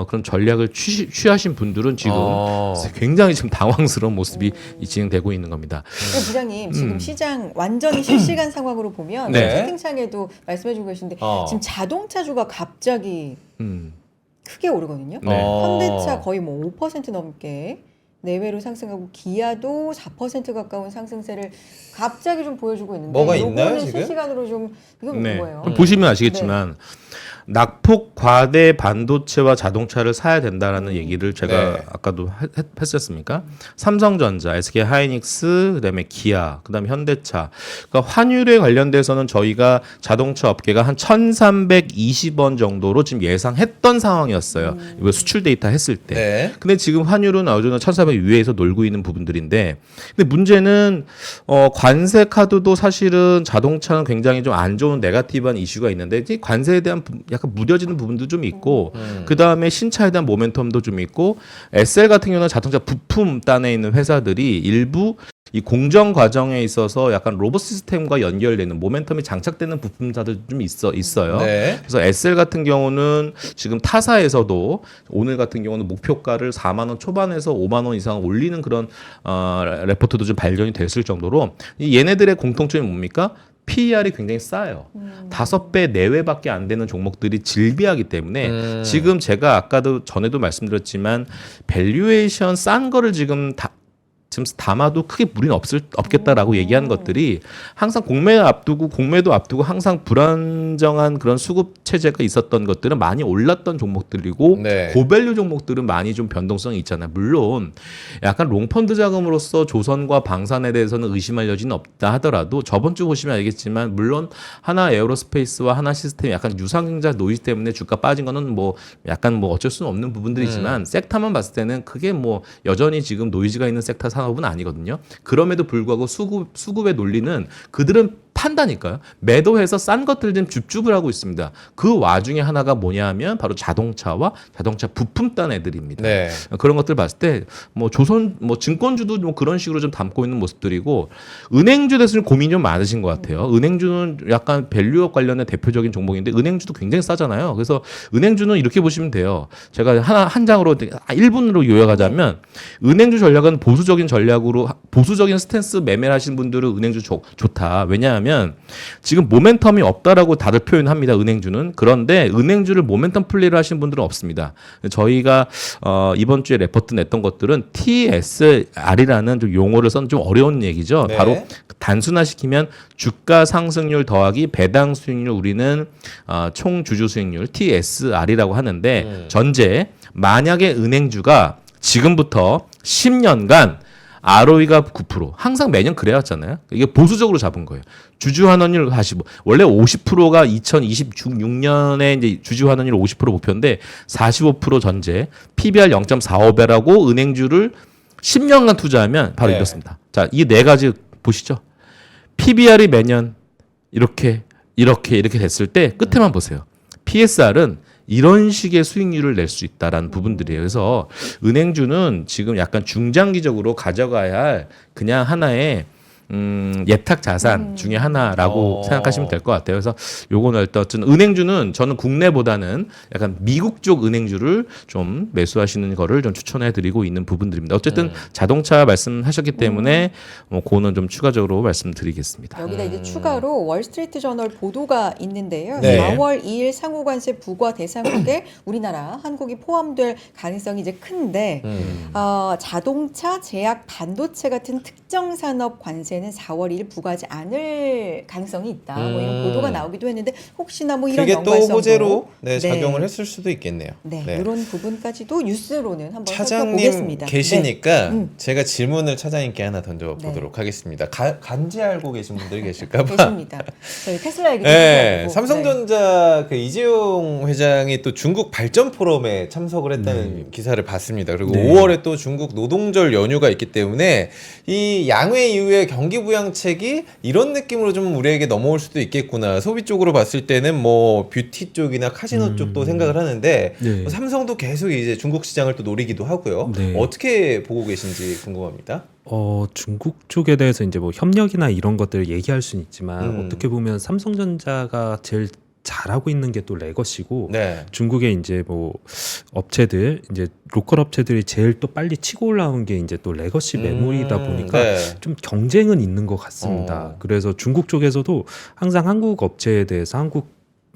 그런 전략을 취하신 분들은 지금 어. 굉장히 지금 당황스러운 모습이 진행되고 있는 겁니다. 근데 부장님 지금 시장 완전히 실시간 상황으로 보면 네. 채팅창에도 말씀해주고 계신데 지금 자동차주가 갑자기 음. 크게 오르거든요. 네. 현대차 거의 뭐 5% 넘게 내외로 상승하고 기아도 4% 가까운 상승세를 갑자기 좀 보여주고 있는데 뭐가 있나요, 요거는 지금? 실시간으로 좀 이건 네. 뭐예요? 그럼 보시면 아시겠지만 낙폭 과대 반도체와 자동차를 사야 된다라는 얘기를 제가 네. 아까도 했었습니까? 삼성전자, SK 하이닉스, 그다음에 기아, 그다음에 현대차. 그러니까 환율에 관련돼서는 저희가 자동차 업계가 한 1,320원 정도로 지금 예상했던 상황이었어요. 이거 수출 데이터 했을 때. 네. 근데 지금 환율은 어제는 1,400 위에서 놀고 있는 부분들인데, 근데 문제는 관세 카드도 사실은 자동차는 굉장히 좀 안 좋은 네거티브한 이슈가 있는데 이 관세에 대한 약간 무뎌지는 부분도 좀 있고, 그 다음에 신차에 대한 모멘텀도 좀 있고, SL 같은 경우는 자동차 부품 단에 있는 회사들이 일부 이 공정 과정에 있어서 약간 로봇 시스템과 연결되는 모멘텀이 장착되는 부품사들 좀 있어요. 네. 그래서 SL 같은 경우는 지금 타사에서도 오늘 같은 경우는 목표가를 4만 원 초반에서 5만 원 이상 올리는 그런 레포트도 좀 발견이 됐을 정도로 이 얘네들의 공통점이 뭡니까? PER이 굉장히 싸요. 5배 내외밖에 안 되는 종목들이 질비하기 때문에 지금 제가 아까도 전에도 말씀드렸지만 밸류에이션 싼 거를 지금 담아도 크게 무리는 없겠다라고 얘기하는 것들이 항상 공매도 앞두고 항상 불안정한 그런 수급 체제가 있었던 것들은 많이 올랐던 종목들이고 네. 고밸류 종목들은 많이 좀 변동성이 있잖아요. 물론 약간 롱펀드 자금으로서 조선과 방산에 대해서는 의심할 여지는 없다 하더라도 저번 주 보시면 알겠지만 물론 하나 에어로스페이스와 하나 시스템이 약간 유상증자 노이즈 때문에 주가 빠진 거는 뭐 약간 뭐 어쩔 수는 없는 부분들이지만 섹터만 봤을 때는 그게 뭐 여전히 지금 노이즈가 있는 섹터 산업은 아니거든요. 그럼에도 불구하고 수급의 논리는 그들은 판다니까요. 매도해서 싼 것들 좀 줍줍을 하고 있습니다. 그 와중에 하나가 뭐냐 하면 바로 자동차와 자동차 부품 딴 애들입니다. 네. 그런 것들 봤을 때 뭐 조선 뭐 증권주도 뭐 그런 식으로 좀 담고 있는 모습들이고 은행주 대해서 좀 고민이 좀 많으신 것 같아요. 은행주는 약간 밸류업 관련된 대표적인 종목인데 은행주도 굉장히 싸잖아요. 그래서 은행주는 이렇게 보시면 돼요. 제가 한 장으로 1분으로 요약하자면 은행주 전략은 보수적인 스탠스 매매를 하시는 분들은 은행주 좋다. 왜냐하면 지금 모멘텀이 없다라고 다들 표현합니다. 은행주는. 그런데 은행주를 모멘텀 플레이를 하시는 분들은 없습니다. 저희가 이번 주에 레포트 냈던 것들은 TSR이라는 좀 용어를 쓴 좀 어려운 얘기죠. 네. 바로 단순화시키면 주가 상승률 더하기 배당 수익률 우리는 총 주주 수익률 TSR이라고 하는데 전제 만약에 은행주가 지금부터 10년간 ROE가 9% 항상 매년 그래왔잖아요. 이게 보수적으로 잡은 거예요. 주주 환원율 다시 원래 50%가 2026년에 이제 주주 환원율 50% 목표인데 45% 전제 PBR 0.45배라고 은행주를 10년간 투자하면 바로 네. 이렇습니다. 자, 이 네 가지 보시죠. PBR이 매년 이렇게 됐을 때 끝에만 보세요. PSR은 이런 식의 수익률을 낼 수 있다라는 부분들이에요. 그래서 은행주는 지금 약간 중장기적으로 가져가야 할 그냥 하나의 예탁 자산 중에 하나라고 생각하시면 될 것 같아요. 그래서 요거는 어쨌든 은행주는 저는 국내보다는 약간 미국 쪽 은행주를 좀 매수하시는 거를 좀 추천해 드리고 있는 부분들입니다. 어쨌든 자동차 말씀하셨기 때문에 그거는 좀 추가적으로 말씀드리겠습니다. 여기다 이제 추가로 월스트리트 저널 보도가 있는데요. 네. 4월 2일 상호관세 부과 대상국에 우리나라 한국이 포함될 가능성이 이제 큰데 자동차, 제약, 반도체 같은 특정 산업 관세는 4월 2일 부과하지 않을 가능성이 있다. 뭐 이런 보도가 나오기도 했는데 혹시나 뭐 이런 그게 또 연관성도 호재로 작용을 했을 수도 있겠네요. 네, 이런 부분까지도 뉴스로는 한번 차장님 살펴보겠습니다. 계시니까 네. 제가 질문을 차장님께 하나 던져보도록 하겠습니다. 간지 알고 계신 분들 계실까봐. 계십니다. 저희 테슬라 얘기 네, 좀 삼성전자 그 이재용 회장이 또 중국 발전 포럼에 참석을 했다는 기사를 봤습니다. 그리고 5월에 또 중국 노동절 연휴가 있기 때문에 이 양회 이후에 경기 부양책이 이런 느낌으로 좀 우리에게 넘어올 수도 있겠구나. 소비 쪽으로 봤을 때는 뭐 뷰티 쪽이나 카지노 쪽도 생각을 하는데 네. 삼성도 계속 이제 중국 시장을 또 노리기도 하고요. 네. 어떻게 보고 계신지 궁금합니다. 중국 쪽에 대해서 이제 뭐 협력이나 이런 것들을 얘기할 수는 있지만 어떻게 보면 삼성전자가 제일 잘하고 있는 게 또 레거시고 네. 중국의 이제 뭐 업체들 이제 로컬 업체들이 제일 또 빨리 치고 올라온 게 이제 또 레거시 메모리다 보니까 네. 좀 경쟁은 있는 것 같습니다. 그래서 중국 쪽에서도 항상 한국 업체에 대해서 한국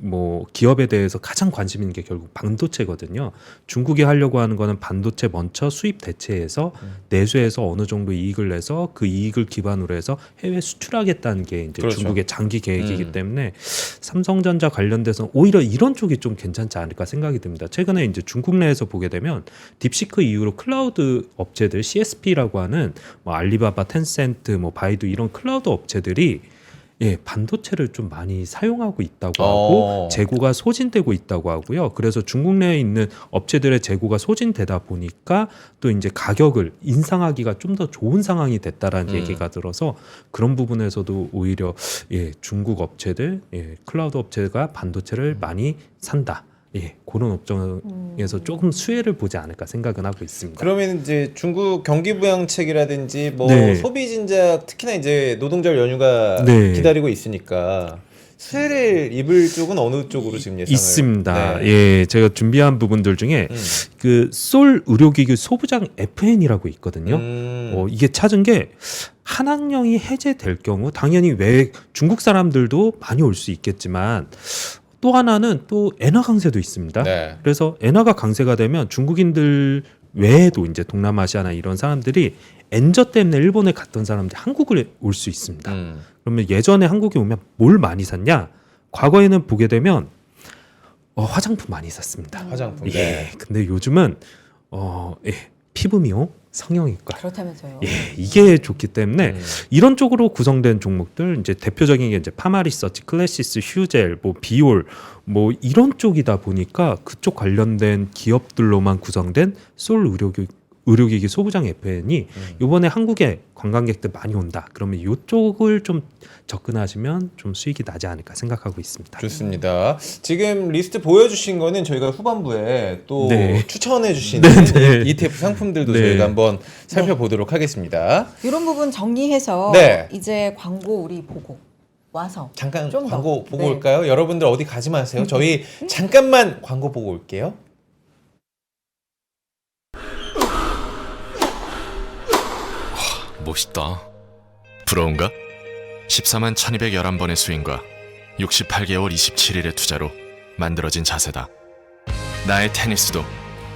뭐 기업에 대해서 가장 관심 있는 게 결국 반도체거든요. 중국이 하려고 하는 거는 반도체 먼저 수입 대체해서 내수해서 어느 정도 이익을 내서 그 이익을 기반으로 해서 해외 수출하겠다는 게 이제 그렇죠. 중국의 장기 계획이기 때문에 삼성전자 관련돼서 오히려 이런 쪽이 좀 괜찮지 않을까 생각이 듭니다. 최근에 이제 중국 내에서 보게 되면 딥시크 이후로 클라우드 업체들 CSP라고 하는 뭐 알리바바, 텐센트, 뭐 바이두 이런 클라우드 업체들이 반도체를 좀 많이 사용하고 있다고 하고 재고가 소진되고 있다고 하고요. 그래서 중국 내에 있는 업체들의 재고가 소진되다 보니까 또 이제 가격을 인상하기가 좀 더 좋은 상황이 됐다라는 얘기가 들어서 그런 부분에서도 오히려 중국 업체들, 클라우드 업체가 반도체를 많이 산다. 그런 업종에서 조금 수혜를 보지 않을까 생각은 하고 있습니다. 그러면 이제 중국 경기 부양책이라든지 뭐 네. 소비 진작 특히나 이제 노동절 연휴가 네. 기다리고 있으니까 수혜를 입을 쪽은 어느 쪽으로 지금 예상을 있습니다. 네. 제가 준비한 부분들 중에 그 솔 의료기기 소부장 FN이라고 있거든요. 이게 찾은 게 한학령이 해제될 경우 당연히 중국 사람들도 많이 올 수 있겠지만 또 하나는 또 엔화 강세도 있습니다. 네. 그래서 엔화가 강세가 되면 중국인들 외에도 이제 동남아시아나 이런 사람들이 엔저 때문에 일본에 갔던 사람들이 한국을 올 수 있습니다. 그러면 예전에 한국에 오면 뭘 많이 샀냐? 과거에는 보게 되면 화장품 많이 샀습니다. 화장품. 근데 요즘은 피부 미용, 성형외과. 그렇다면서요. 이게 좋기 때문에 이런 쪽으로 구성된 종목들 이제 대표적인 게 이제 파마리서치, 클래시스, 휴젤, 뭐 비올 뭐 이런 쪽이다 보니까 그쪽 관련된 기업들로만 구성된 솔 의료기기 소부장 FN이 이번에 한국에 관광객들 많이 온다. 그러면 이쪽을 좀 접근하시면 좀 수익이 나지 않을까 생각하고 있습니다. 좋습니다. 지금 리스트 보여주신 거는 저희가 후반부에 또 네. 추천해 주시는 네. ETF 상품들도 네. 저희가 한번 살펴보도록 하겠습니다. 이런 부분 정리해서 네. 이제 광고 우리 보고 와서 잠깐 좀 더. 광고 보고 네. 올까요? 여러분들 어디 가지 마세요. 저희 잠깐만 광고 보고 올게요. 멋있다. 부러운가? 14만 1211번의 스윙과 68개월 27일의 투자로 만들어진 자세다. 나의 테니스도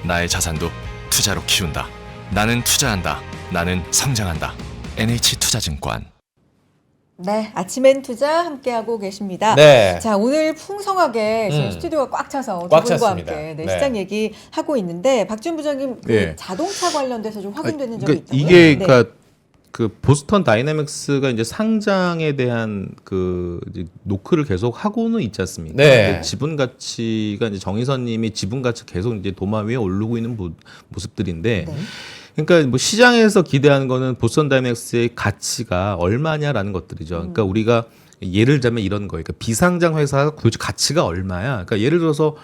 나의 자산도 투자로 키운다. 나는 투자한다. 나는 성장한다. NH투자증권. 네, 아침엔 투자 함께하고 계십니다. 네. 자, 오늘 풍성하게 지금 스튜디오가 꽉 차서 두 꽉 분과 찼습니다. 함께 네. 시장 얘기하고 있는데 박준 부장님 그 네. 자동차 관련돼서 좀 확인되는 점이 그러니까 있다고요? 이게 네. 그러니까 그 보스턴 다이내믹스가 이제 상장에 대한 그 이제 노크를 계속 하고는 있지 않습니까? 네. 근데 지분 가치가 이제 정의선님이 지분 가치 계속 이제 도마 위에 오르고 있는 모습들인데. 네. 그러니까 뭐 시장에서 기대하는 거는 보스턴 다이내믹스의 가치가 얼마냐라는 것들이죠. 그러니까 우리가 예를 들면 이런 거예요. 그러니까 비상장 회사 도대체 가치가 얼마야? 그러니까 예를 들어서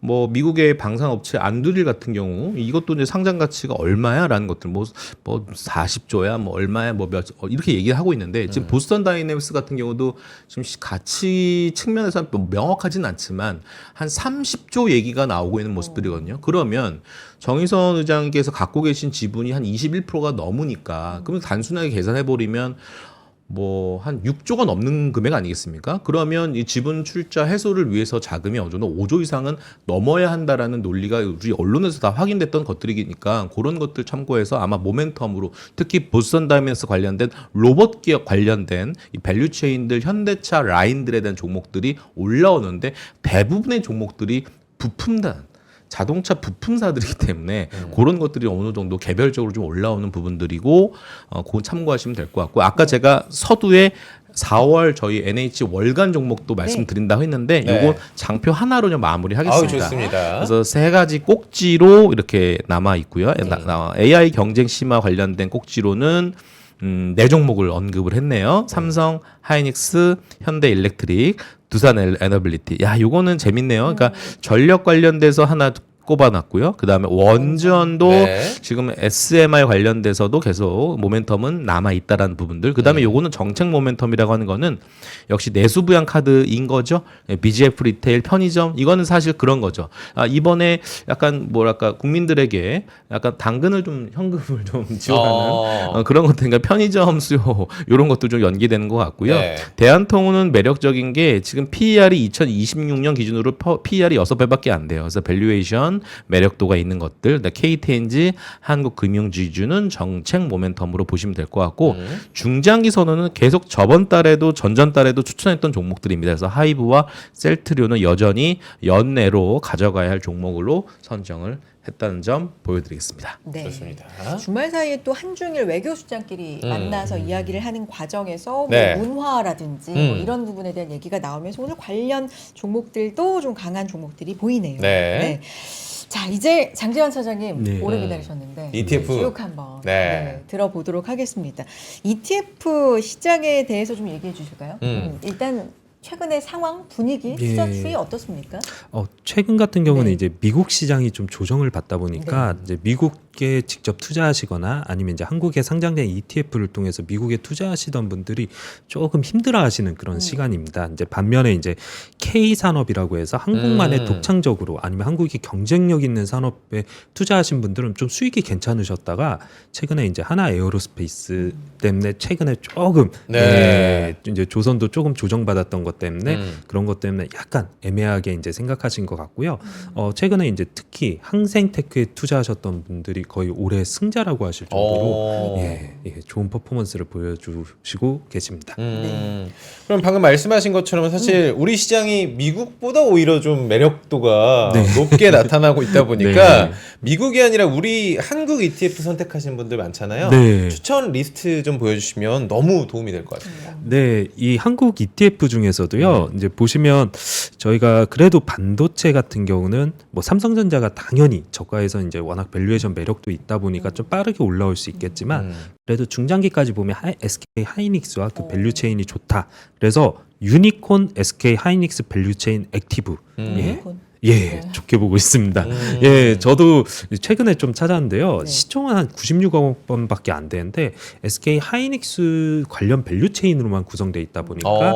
뭐 미국의 방산업체 안두릴 같은 경우 이것도 이제 상장 가치가 얼마야라는 것들 뭐 40조야 뭐 얼마야 뭐 몇 이렇게 얘기하고 있는데 지금 보스턴 다이내믹스 같은 경우도 지금 가치 측면에서 뭐 명확하진 않지만 한 30조 얘기가 나오고 있는 모습들이거든요. 그러면 정의선 의장께서 갖고 계신 지분이 한 21%가 넘으니까 그러면 단순하게 계산해 버리면 뭐 한 6조가 넘는 금액 아니겠습니까? 그러면 이 지분 출자 해소를 위해서 자금이 어느 정도 5조 이상은 넘어야 한다라는 논리가 우리 언론에서 다 확인됐던 것들이니까 그런 것들 참고해서 아마 모멘텀으로 특히 보스턴 다이내믹스 관련된 로봇 기업 관련된 이 밸류 체인들 현대차 라인들에 대한 종목들이 올라오는데 대부분의 종목들이 부품단 자동차 부품사들이기 때문에 그런 것들이 어느 정도 개별적으로 좀 올라오는 부분들이고 그건 참고하시면 될 것 같고 아까 제가 서두에 4월 저희 NH 월간 종목도 말씀드린다고 했는데 네. 요거 장표 하나로 좀 마무리하겠습니다. 아우, 좋습니다. 그래서 세 가지 꼭지로 이렇게 남아 있고요. 네. AI 경쟁 심화 관련된 꼭지로는 네 종목을 언급을 했네요. 삼성, 하이닉스, 현대일렉트릭, 두산 에너빌리티. 야, 요거는 재밌네요. 그러니까 전력 관련돼서 하나 꼽아놨고요. 그 다음에 원전도 네. 지금 SMR 관련돼서도 계속 모멘텀은 남아 있다라는 부분들. 그 다음에 요거는 정책 모멘텀이라고 하는 거는 역시 내수부양 카드인 거죠. BGF 리테일, 편의점 이거는 사실 그런 거죠. 이번에 약간 뭐랄까 국민들에게 약간 당근을 좀 현금을 좀 지원하는 그런 것들인가 편의점 수요 이런 것도 좀 연기되는 것 같고요. 네. 대한통운은 매력적인 게 지금 PER이 2026년 기준으로 PER이 6배밖에 안 돼요. 그래서 밸류에이션 매력도가 있는 것들, KTNG, 한국금융지주는 정책 모멘텀으로 보시면 될 것 같고 중장기 선호는 계속 저번 달에도 전전 달에도 추천했던 종목들입니다. 그래서 하이브와 셀트리온은 여전히 연내로 가져가야 할 종목으로 선정을 했다는 점 보여드리겠습니다. 네. 좋습니다. 주말 사이에 또 한중일 외교 수장끼리 만나서 이야기를 하는 과정에서 네. 뭐 문화라든지 뭐 이런 부분에 대한 얘기가 나오면서 오늘 관련 종목들도 좀 강한 종목들이 보이네요. 네. 자, 이제 장재환 차장님 네. 오래 기다리셨는데 ETF. 쭉 한번 네. 들어보도록 하겠습니다. ETF 시장에 대해서 좀 얘기해 주실까요? 일단 최근의 상황, 분위기, 투자 예. 추이 어떻습니까? 최근 같은 경우는 네. 이제 미국 시장이 좀 조정을 받다 보니까 이제 미국에 직접 투자하시거나 아니면 이제 한국에 상장된 ETF를 통해서 미국에 투자하시던 분들이 조금 힘들어하시는 그런 시간입니다. 이제 반면에 이제 K 산업이라고 해서 한국만의 독창적으로 아니면 한국이 경쟁력 있는 산업에 투자하신 분들은 좀 수익이 괜찮으셨다가 최근에 이제 하나 에어로스페이스 때문에 최근에 조금 네. 이제 조선도 조금 조정받았던 것 때문에 그런 것 때문에 약간 애매하게 이제 생각하신 것 같고요. 최근에 이제 특히 항생테크에 투자하셨던 분들이 거의 올해 승자라고 하실 정도로 좋은 퍼포먼스를 보여주시고 계십니다. 그럼 방금 말씀하신 것처럼 사실 우리 시장이 미국보다 오히려 좀 매력도가 높게 나타나고 있다 보니까 네. 미국이 아니라 우리 한국 ETF 선택하시는 분들 많잖아요. 네. 추천 리스트 좀 보여주시면 너무 도움이 될 것 같습니다. 네, 이 한국 ETF 중에서도요. 이제 보시면 저희가 그래도 반도체 같은 경우는 뭐 삼성전자가 당연히 저가에서 이제 워낙 밸류에이션 매력도 있다 보니까 좀 빠르게 올라올 수 있겠지만 그래도 중장기까지 보면 SK 하이닉스와 그 밸류 체인이 좋다. 그래서 유니콘 SK 하이닉스 밸류 체인 액티브 좋게 보고 있습니다. 저도 최근에 좀 찾았는데요. 시총은 한 96억 원밖에 안 되는데 SK 하이닉스 관련 밸류 체인으로만 구성되어 있다 보니까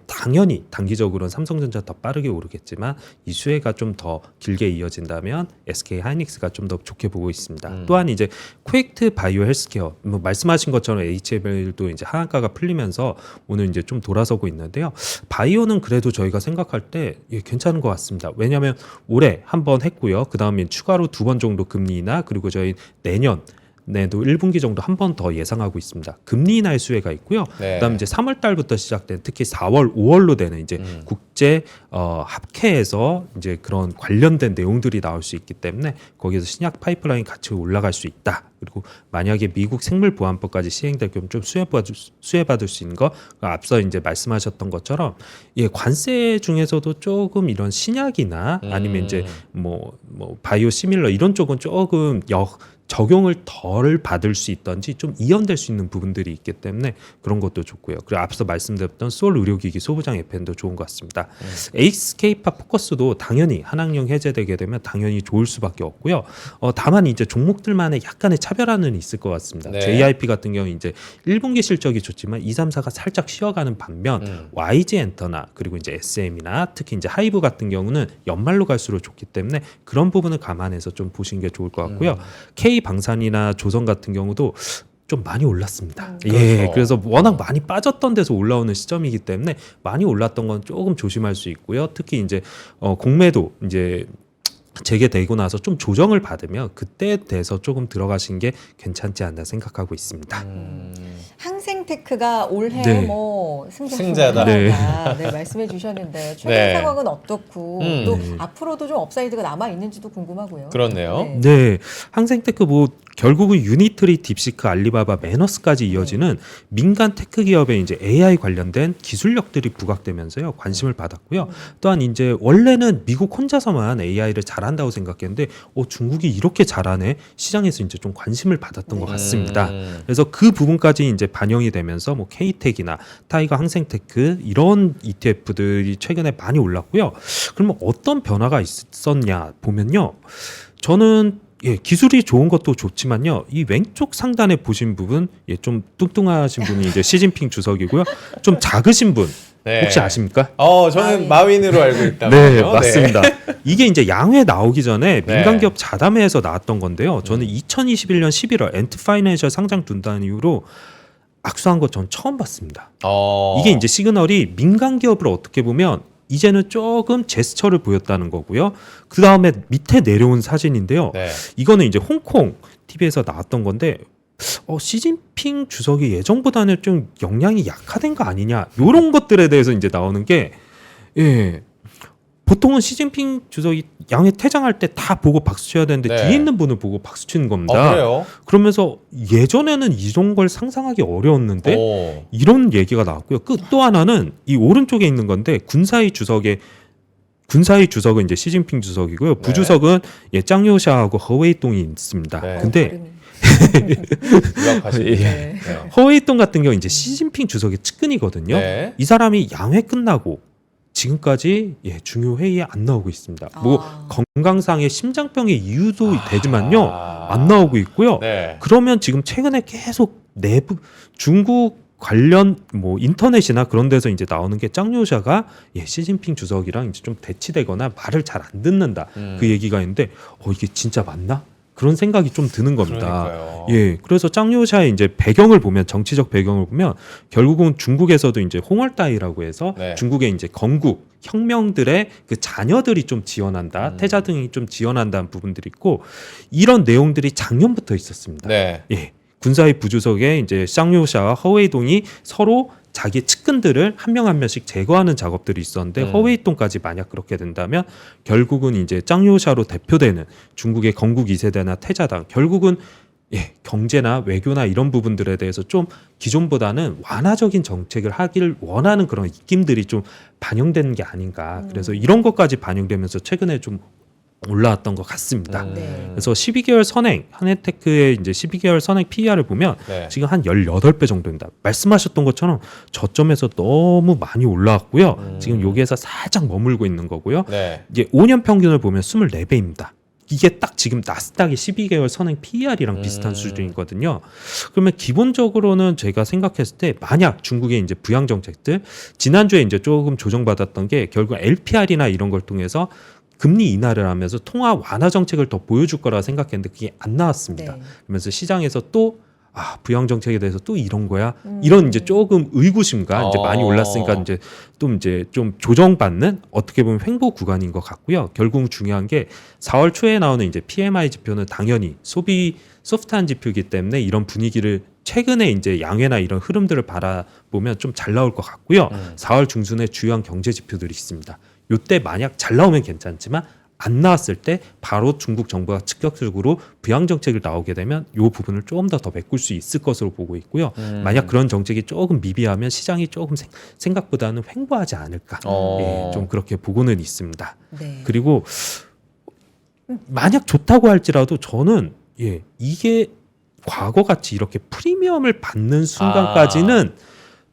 당연히 단기적으로는 삼성전자 더 빠르게 오르겠지만 이 수혜가 좀 더 길게 이어진다면 SK 하이닉스가 좀 더 좋게 보고 있습니다. 또한 이제 코엑트 바이오 헬스케어 뭐 말씀하신 것처럼 HL도 이제 하한가가 풀리면서 오늘 이제 좀 돌아서고 있는데요. 바이오는 그래도 저희가 생각할 때 괜찮은 것 같습니다. 왜냐하면 올해 한 번 했고요. 그 다음에 추가로 2번 정도 금리 인하 그리고 저희 내년에도 1분기 정도 한 번 더 예상하고 있습니다. 금리 인하의 수혜가 있고요. 그다음에 이제 3월 달부터 시작된 특히 4월, 5월로 되는 이제 국제 합회에서 이제 그런 관련된 내용들이 나올 수 있기 때문에 거기에서 신약 파이프라인 같이 올라갈 수 있다. 그리고 만약에 미국 생물보안법까지 시행될 경우 좀 수혜받을 수 있는 거 앞서 이제 말씀하셨던 것처럼 관세 중에서도 조금 이런 신약이나 아니면 이제 뭐 바이오 시밀러 이런 쪽은 조금 적용을 덜 받을 수 있던지 좀 이연될 수 있는 부분들이 있기 때문에 그런 것도 좋고요. 그리고 앞서 말씀드렸던 소울 의료기기 소부장 FN도 좋은 것 같습니다. HK파 포커스도 당연히 한학령 해제되게 되면 당연히 좋을 수밖에 없고요. 다만 이제 종목들만의 약간의 차별화는 있을 것 같습니다. 네. JIP 같은 경우 이제 1분기 실적이 좋지만 2, 3, 4가 살짝 쉬어가는 반면 YG 엔터나 그리고 이제 SM이나 특히 이제 하이브 같은 경우는 연말로 갈수록 좋기 때문에 그런 부분을 감안해서 좀 보시는 게 좋을 것 같고요. K 방산이나 조선 같은 경우도 좀 많이 올랐습니다. 그렇죠. 그래서 워낙 많이 빠졌던 데서 올라오는 시점이기 때문에 많이 올랐던 건 조금 조심할 수 있고요. 특히 이제 공매도 이제 재개되고 나서 좀 조정을 받으면 그때 돼서 조금 들어가신 게 괜찮지 않나 생각하고 있습니다. 항생테크가 올해 네. 뭐 승자다. 네. 네, 말씀해 주셨는데 최근 네. 상황은 어떻고 또 앞으로도 좀 업사이드가 남아 있는지도 궁금하고요. 그렇네요. 네, 항생테크 뭐 결국은 유니트리, 딥시크, 알리바바, 매너스까지 이어지는 민간 테크 기업에 이제 AI 관련된 기술력들이 부각되면서요 관심을 받았고요. 또한 이제 원래는 미국 혼자서만 AI를 잘하는 잘한다고 생각했는데 중국이 이렇게 잘하네. 시장에서 이제 좀 관심을 받았던 것 같습니다. 그래서 그 부분까지 이제 반영이 되면서 뭐 K텍이나 타이거 항생테크 이런 ETF들이 최근에 많이 올랐고요. 그러면 어떤 변화가 있었냐 보면요. 저는 기술이 좋은 것도 좋지만요. 이 왼쪽 상단에 보신 부분, 좀 뚱뚱하신 분이 이제 시진핑 주석이고요. 좀 작으신 분 네. 혹시 아십니까? 저는 마윈으로 알고 있다고요. 네, 맞습니다. 이게 이제 양회 나오기 전에 네. 민간기업 자담회에서 나왔던 건데요. 저는 2021년 11월 엔트파이낸셜 상장 둔단 이후로 악수한 거 전 처음 봤습니다. 이게 이제 시그널이 민간 기업을 어떻게 보면 이제는 조금 제스처를 보였다는 거고요. 그 다음에 밑에 내려온 사진인데요. 네. 이거는 이제 홍콩 TV에서 나왔던 건데 시진핑 주석이 예전보다는 좀 역량이 약화된 거 아니냐 이런 것들에 대해서 이제 나오는 게 보통은 시진핑 주석이 양회 퇴장할 때 다 보고 박수 쳐야 되는데 네. 뒤에 있는 분을 보고 박수 치는 겁니다. 그래요? 그러면서 예전에는 이런 걸 상상하기 어려웠는데 오. 이런 얘기가 나왔고요. 또 하나는 이 오른쪽에 있는 건데 군사위 주석은 이제 시진핑 주석이고요. 네. 부주석은 짱요샤하고 허웨이동이 있습니다. 네. 근데 유학하시는. 네. 네. 허웨이동 같은 경우 이제 시진핑 주석의 측근이거든요. 네. 이 사람이 양회 끝나고 지금까지 중요 회의에 안 나오고 있습니다. 뭐 건강상의 심장병의 이유도 되지만요 안 나오고 있고요. 네. 그러면 지금 최근에 계속 내부 중국 관련 뭐 인터넷이나 그런 데서 이제 나오는 게 짱요샤가 시진핑 주석이랑 이제 좀 대치되거나 말을 잘 안 듣는다 그 얘기가 있는데 이게 진짜 맞나? 그런 생각이 좀 드는 겁니다. 그러니까요. 그래서 짱요샤의 이제 배경을 보면 정치적 배경을 보면 결국은 중국에서도 이제 홍얼따이라고 해서 네. 중국의 이제 건국 혁명들의 그 자녀들이 좀 지원한다, 태자 등이 좀 지원한다는 부분들이 있고 이런 내용들이 작년부터 있었습니다. 네. 군사위 부주석에 이제 쌍요샤와 허웨이동이 서로 자기 측근들을 한 명 한 명씩 제거하는 작업들이 있었는데 허웨이동까지 만약 그렇게 된다면 결국은 이제 짱요샤로 대표되는 중국의 건국 2세대나 태자당 결국은 경제나 외교나 이런 부분들에 대해서 좀 기존보다는 완화적인 정책을 하길 원하는 그런 입김들이 좀 반영되는 게 아닌가. 그래서 이런 것까지 반영되면서 최근에 좀 올라왔던 것 같습니다. 네. 그래서 12개월 선행 한해테크의 이제 12개월 선행 PER을 보면 네. 지금 한 18배 정도입니다. 말씀하셨던 것처럼 저점에서 너무 많이 올라왔고요. 지금 여기에서 살짝 머물고 있는 거고요. 네. 이제 5년 평균을 보면 24배입니다. 이게 딱 지금 나스닥의 12개월 선행 PER이랑 비슷한 수준이거든요. 그러면 기본적으로는 제가 생각했을 때 만약 중국의 이제 부양 정책들 지난주에 이제 조금 조정받았던 게 결국 LPR이나 이런 걸 통해서 금리 인하를 하면서 통화 완화 정책을 더 보여줄 거라 생각했는데 그게 안 나왔습니다. 네. 그러면서 시장에서 또 부양 정책에 대해서 또 이런 거야? 이런 이제 조금 의구심과 이제 많이 올랐으니까 이제 좀 조정받는 어떻게 보면 횡보 구간인 것 같고요. 결국 중요한 게 4월 초에 나오는 이제 PMI 지표는 당연히 소프트한 지표이기 때문에 이런 분위기를 최근에 이제 양회나 이런 흐름들을 바라보면 좀 잘 나올 것 같고요. 4월 중순에 주요한 경제 지표들이 있습니다. 요때 만약 잘 나오면 괜찮지만 안 나왔을 때 바로 중국 정부가 즉각적으로 부양 정책을 나오게 되면 요 부분을 조금 더 메꿀 수 있을 것으로 보고 있고요. 만약 그런 정책이 조금 미비하면 시장이 조금 생각보다는 횡보하지 않을까. 좀 그렇게 보고는 있습니다. 네. 그리고 만약 좋다고 할지라도 저는 이게 과거같이 이렇게 프리미엄을 받는 순간까지는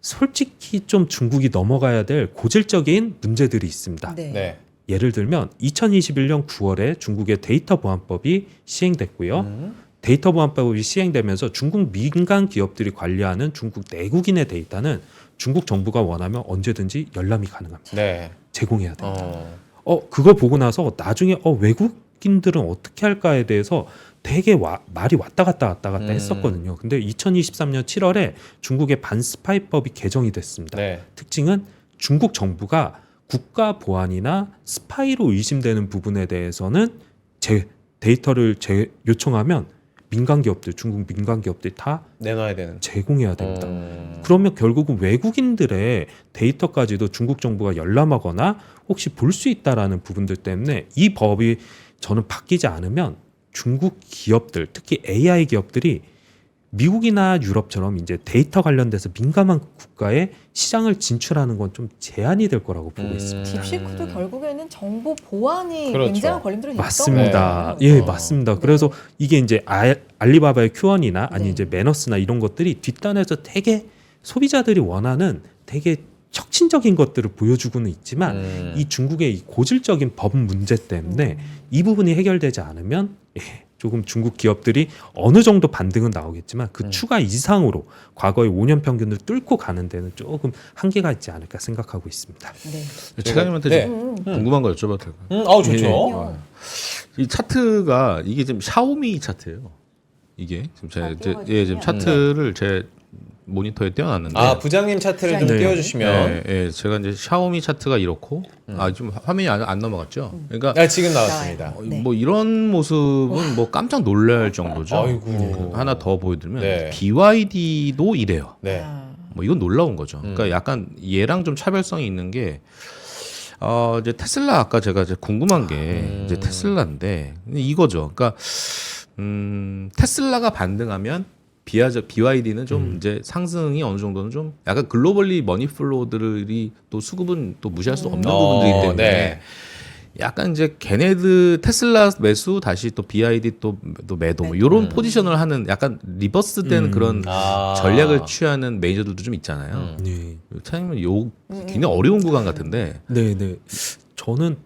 솔직히 좀 중국이 넘어가야 될 고질적인 문제들이 있습니다. 네. 네. 예를 들면 2021년 9월에 중국의 데이터 보안법이 시행됐고요. 데이터 보안법이 시행되면서 중국 민간 기업들이 관리하는 중국 내국인의 데이터는 중국 정부가 원하면 언제든지 열람이 가능합니다. 네. 제공해야 됩니다. 그거 보고 나서 나중에 외국인들은 어떻게 할까에 대해서 되게 말이 왔다 갔다 했었거든요. 근데 2023년 7월에 중국의 반스파이법이 개정이 됐습니다. 네. 특징은 중국 정부가 국가 보안이나 스파이로 의심되는 부분에 대해서는 데이터를 요청하면 중국 민간 기업들이 다 내놔야 되는. 제공해야 됩니다. 그러면 결국은 외국인들의 데이터까지도 중국 정부가 열람하거나 혹시 볼 수 있다라는 부분들 때문에 이 법이 저는 바뀌지 않으면 중국 기업들, 특히 AI 기업들이 미국이나 유럽처럼 이제 데이터 관련돼서 민감한 국가에 시장을 진출하는 건 좀 제한이 될 거라고 보고 있습니다. 딥시크도 결국에는 정보 보안이 그렇죠. 굉장한 걸림돌이 맞습니다. 있던 예, 거예요. 맞습니다. 네. 그래서 이게 이제 알리바바의 Q1이나 아니 네. 이제 매너스나 이런 것들이 뒷단에서 되게 소비자들이 원하는 되게 혁신적인 것들을 보여주고는 있지만 이 중국의 이 고질적인 법 문제 때문에 이 부분이 해결되지 않으면 조금 중국 기업들이 어느 정도 반등은 나오겠지만 그 추가 이상으로 과거의 5년 평균을 뚫고 가는 데는 조금 한계가 있지 않을까 생각하고 있습니다. 네. 차장님한테 네. 좀 궁금한 거 여쭤봐도 될까요? 아우 좋죠. 그럼요. 이 차트가 이게 지금 샤오미 차트예요. 이게 지금 지금 차트를 제 모니터에 띄워놨는데 아 부장님 차트를 좀 네. 띄워주시면. 제가 이제 샤오미 차트가 이렇고 좀 화면이 안 넘어갔죠. 그러니까 아, 지금 나왔습니다. 네. 뭐 이런 모습은 뭐 깜짝 놀랄 정도죠. 아이고. 하나 더 보여드리면 네. BYD도 이래요. 네. 뭐 이건 놀라운 거죠. 그러니까 약간 얘랑 좀 차별성이 있는 게 이제 테슬라 아까 제가 이제 궁금한 게 이제 테슬라인데 이거죠. 그러니까 테슬라가 반등하면 BYD는 좀 이제 상승이 어느 정도는 좀 약간 글로벌리 머니플로우들이 또 수급은 또 무시할 수 없는 부분들이기 때문에 네. 약간 이제 걔네들 테슬라 매수 다시 또 BYD 또 매도 뭐 이런 포지션을 하는 약간 리버스된 그런 아. 전략을 취하는 매니저들도 좀 있잖아요. 네. 차장님은 요 굉장히 어려운 구간 같은데. 네, 네. 저는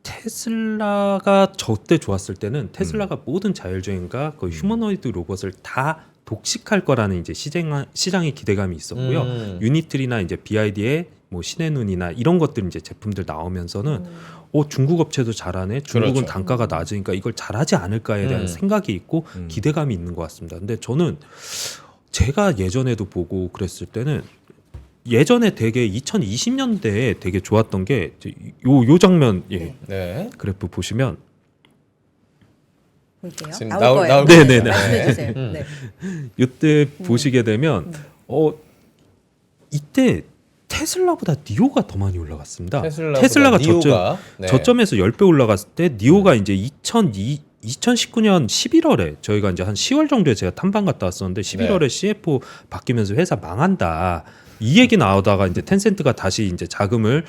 테슬라가 저때 좋았을 때는 테슬라가 모든 자율주행과 그 휴머노이드 로봇을 다 독식할 거라는 이제 시장의 기대감이 있었고요. 유니트리나 이제 BYD의 뭐 신의 눈이나 이런 것들 이제 제품들 나오면서는 중국 업체도 잘하네. 중국은 그렇죠. 단가가 낮으니까 이걸 잘하지 않을까에 대한 생각이 있고 기대감이 있는 것 같습니다. 근데 저는 제가 예전에도 보고 그랬을 때는 예전에 되게 2020년대에 되게 좋았던 게 요 장면 네. 그래프 보시면 볼게요. 지금 나올 나올 거예요. 네네네. 말씀해 주세요. 네. 이때 보시게 되면 이때 테슬라보다 니오가 더 많이 올라갔습니다. 테슬라가 니오가, 네. 저점에서 10배 올라갔을 때 니오가 이제 2019년 11월에 저희가 이제 한 10월 정도에 제가 탐방 갔다 왔었는데 11월에 CFO 바뀌면서 회사 망한다. 이 얘기 나오다가 이제 텐센트가 다시 이제 자금을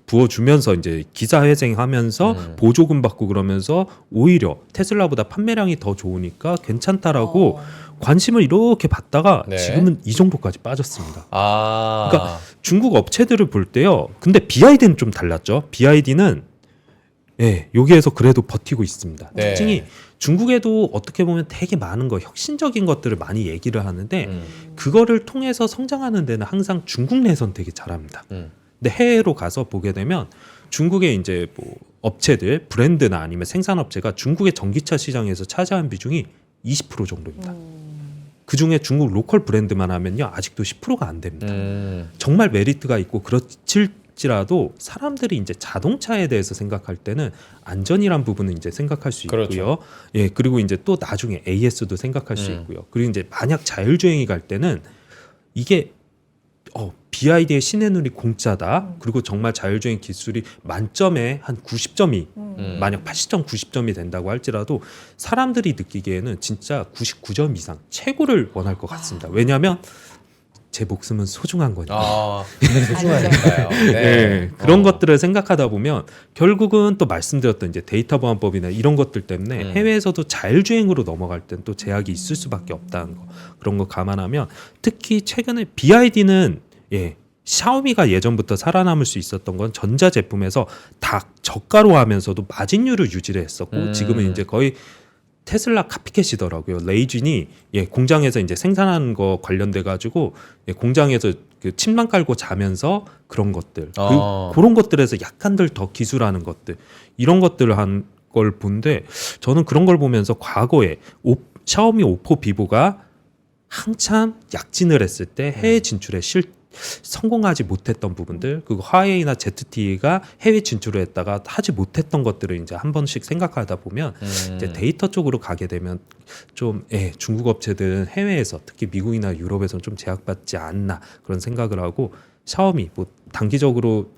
부어주면서 이제 기사회생하면서 보조금 받고 그러면서 오히려 테슬라보다 판매량이 더 좋으니까 괜찮다라고 관심을 이렇게 받다가 네. 지금은 이 정도까지 빠졌습니다. 아. 그러니까 중국 업체들을 볼 때요. 근데 BYD는 좀 달랐죠. BYD는 여기에서 그래도 버티고 있습니다. 네. 특징이 중국에도 어떻게 보면 되게 많은 거 혁신적인 것들을 많이 얘기를 하는데 그거를 통해서 성장하는 데는 항상 중국 내선 되게 잘합니다. 근데 해외로 가서 보게 되면 중국의 이제 뭐 업체들 브랜드나 아니면 생산업체가 중국의 전기차 시장에서 차지하는 비중이 20% 정도입니다. 그 중에 중국 로컬 브랜드만 하면요 아직도 10%가 안 됩니다. 정말 메리트가 있고 그렇질지라도 사람들이 이제 자동차에 대해서 생각할 때는 안전이란 부분은 이제 생각할 수 있고요. 그렇죠. 그리고 이제 또 나중에 AS도 생각할 수 있고요. 그리고 이제 만약 자율주행이 갈 때는 이게 BYD의 신의 눈이 공짜다. 그리고 정말 자율주행 기술이 만점에 한 90점이 만약 80점, 90점이 된다고 할지라도 사람들이 느끼기에는 진짜 99점 이상 최고를 원할 것 같습니다. 왜냐하면 제 목숨은 소중한 거니까. 아, 소중하니까요. 네. 그런 것들을 생각하다 보면 결국은 또 말씀드렸던 이제 데이터 보안법이나 이런 것들 때문에 해외에서도 자율주행으로 넘어갈 땐 또 제약이 있을 수밖에 없다는 거. 그런 거 감안하면 특히 최근에 BYD는 샤오미가 예전부터 살아남을 수 있었던 건 전자 제품에서 다 저가로 하면서도 마진율을 유지를 했었고 지금은 이제 거의 테슬라 카피캣이더라고요. 레이진이 공장에서 이제 생산하는 거 관련돼 가지고 공장에서 그 침낭 깔고 자면서 그런 것들 그런 것들에서 약간들 더 기술하는 것들 이런 것들을 한 걸 본데 저는 그런 걸 보면서 과거에 샤오미 오포 비보가 한참 약진을 했을 때 해외 진출에 성공하지 못했던 부분들, 그리고 화웨이나 ZTE가 해외 진출을 했다가 하지 못했던 것들을 이제 한 번씩 생각하다 보면 이제 데이터 쪽으로 가게 되면 좀 중국 업체들은 해외에서 특히 미국이나 유럽에서는 좀 제약받지 않나 그런 생각을 하고 샤오미 뭐 단기적으로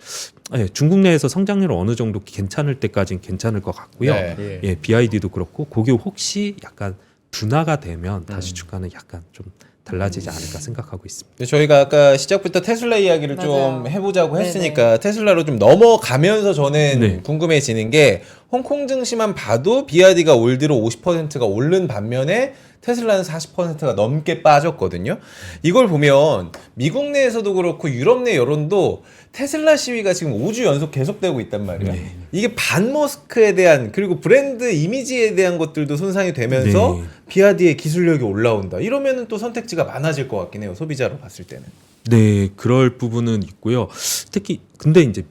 중국 내에서 성장률 어느 정도 괜찮을 때까지는 괜찮을 것 같고요. 네. BYD도 그렇고 그게 혹시 약간 둔화가 되면 다시 주가는 약간 좀 달라지지 않을까 생각하고 있습니다. 근데 저희가 아까 시작부터 테슬라 이야기를 맞아요. 좀 해보자고 네네. 했으니까 테슬라로 좀 넘어가면서 저는 네. 궁금해지는 게 홍콩 증시만 봐도 BYD가 올 들어 50%가 오른 반면에 테슬라는 40%가 넘게 빠졌거든요. 이걸 보면 미국 내에서도 그렇고 유럽 내 여론도 테슬라 시위가 지금 5주 연속 계속되고 있단 말이에요. 이게 반머스크에 대한 그리고 브랜드 이미지에 대한 것들도 손상이 되면서 네. BYD의 기술력이 올라온다. 이러면은 또 선택지가 많아질 것 같긴 해요. 소비자로 봤을 때는. 네, 그럴 부분은 있고요. 특히 근데 이제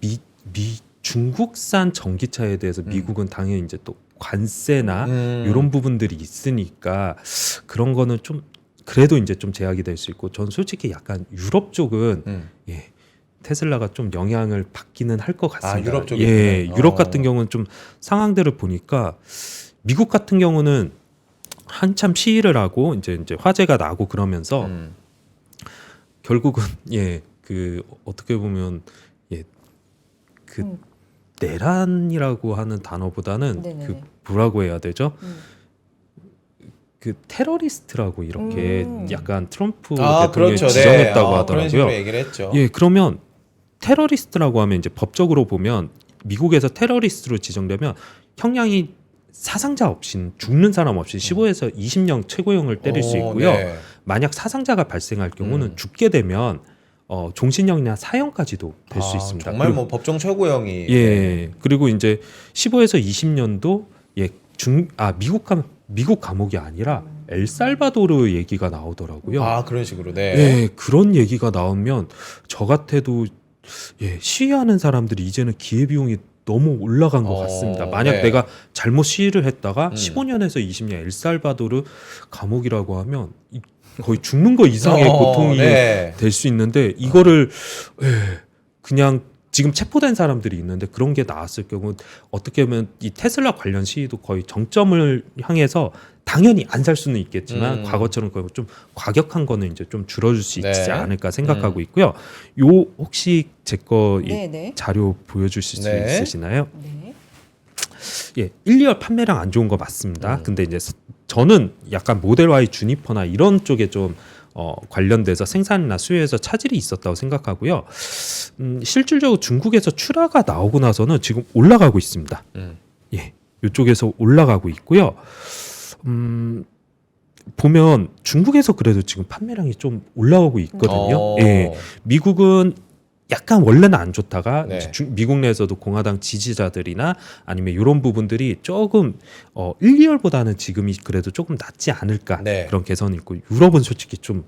중국산 전기차에 대해서 미국은 당연히 이제 또 관세나 이런 부분들이 있으니까 그런 거는 좀 그래도 이제 좀 제약이 될 수 있고, 전 솔직히 약간 유럽 쪽은 예, 테슬라가 좀 영향을 받기는 할 것 같습니다. 유럽 쪽에 예, 유럽 같은 경우는 좀 상황들을 보니까 미국 같은 경우는 한참 시위를 하고 이제 화재가 나고 그러면서 결국은 예, 그 어떻게 보면 예, 그 내란이라고 하는 단어보다는 네네네. 그 뭐라고 해야 되죠? 그 테러리스트라고 이렇게 약간 트럼프 대통령이 그렇죠. 지정했다고 그런 하더라고요. 식으로 얘기를 했죠. 예, 그러면 테러리스트라고 하면 이제 법적으로 보면 미국에서 테러리스트로 지정되면 형량이 사상자 없이 죽는 사람 없이 15에서 20년 최고형을 때릴 수 있고요. 네. 만약 사상자가 발생할 경우는 죽게 되면 종신형이나 사형까지도 될 수 있습니다. 정말 그리고- 뭐 법정 최고형이 예. 그리고 이제 15에서 20년도 예, 미국 감옥이 아니라 엘살바도르 얘기가 나오더라고요. 그런 식으로 네. 예, 그런 얘기가 나오면 저 같아도 예, 시위하는 사람들이 이제는 기회비용이 너무 올라간 것 같습니다. 만약 네. 내가 잘못 시위를 했다가 15년에서 20년 엘살바도르 감옥이라고 하면 거의 죽는 거 이상의 고통이 네. 될 수 있는데 이거를 예, 그냥 지금 체포된 사람들이 있는데 그런 게 나왔을 경우 어떻게 보면 이 테슬라 관련 시위도 거의 정점을 향해서 당연히 안 살 수는 있겠지만 과거처럼 거의 좀 과격한 거는 이제 좀 줄어들 수 있지 네. 않을까 생각하고 있고요. 요 혹시 제 거 네네. 자료 보여주실 수 네. 있으시나요? 네. 예, 1, 2월 판매량 안 좋은 거 맞습니다. 근데 이제 저는 약간 모델 Y 주니퍼나 이런 쪽에 좀 관련돼서 생산이나 수요에서 차질이 있었다고 생각하고요. 실질적으로 중국에서 출하가 나오고 나서는 지금 올라가고 있습니다. 예, 이쪽에서 올라가고 있고요. 보면 중국에서 그래도 지금 판매량이 좀 올라오고 있거든요. 예, 미국은 약간 원래는 안 좋다가 네. 미국 내에서도 공화당 지지자들이나 아니면 이런 부분들이 조금 1, 2월보다는 지금이 그래도 조금 낫지 않을까 네. 그런 개선이 있고 유럽은 솔직히 좀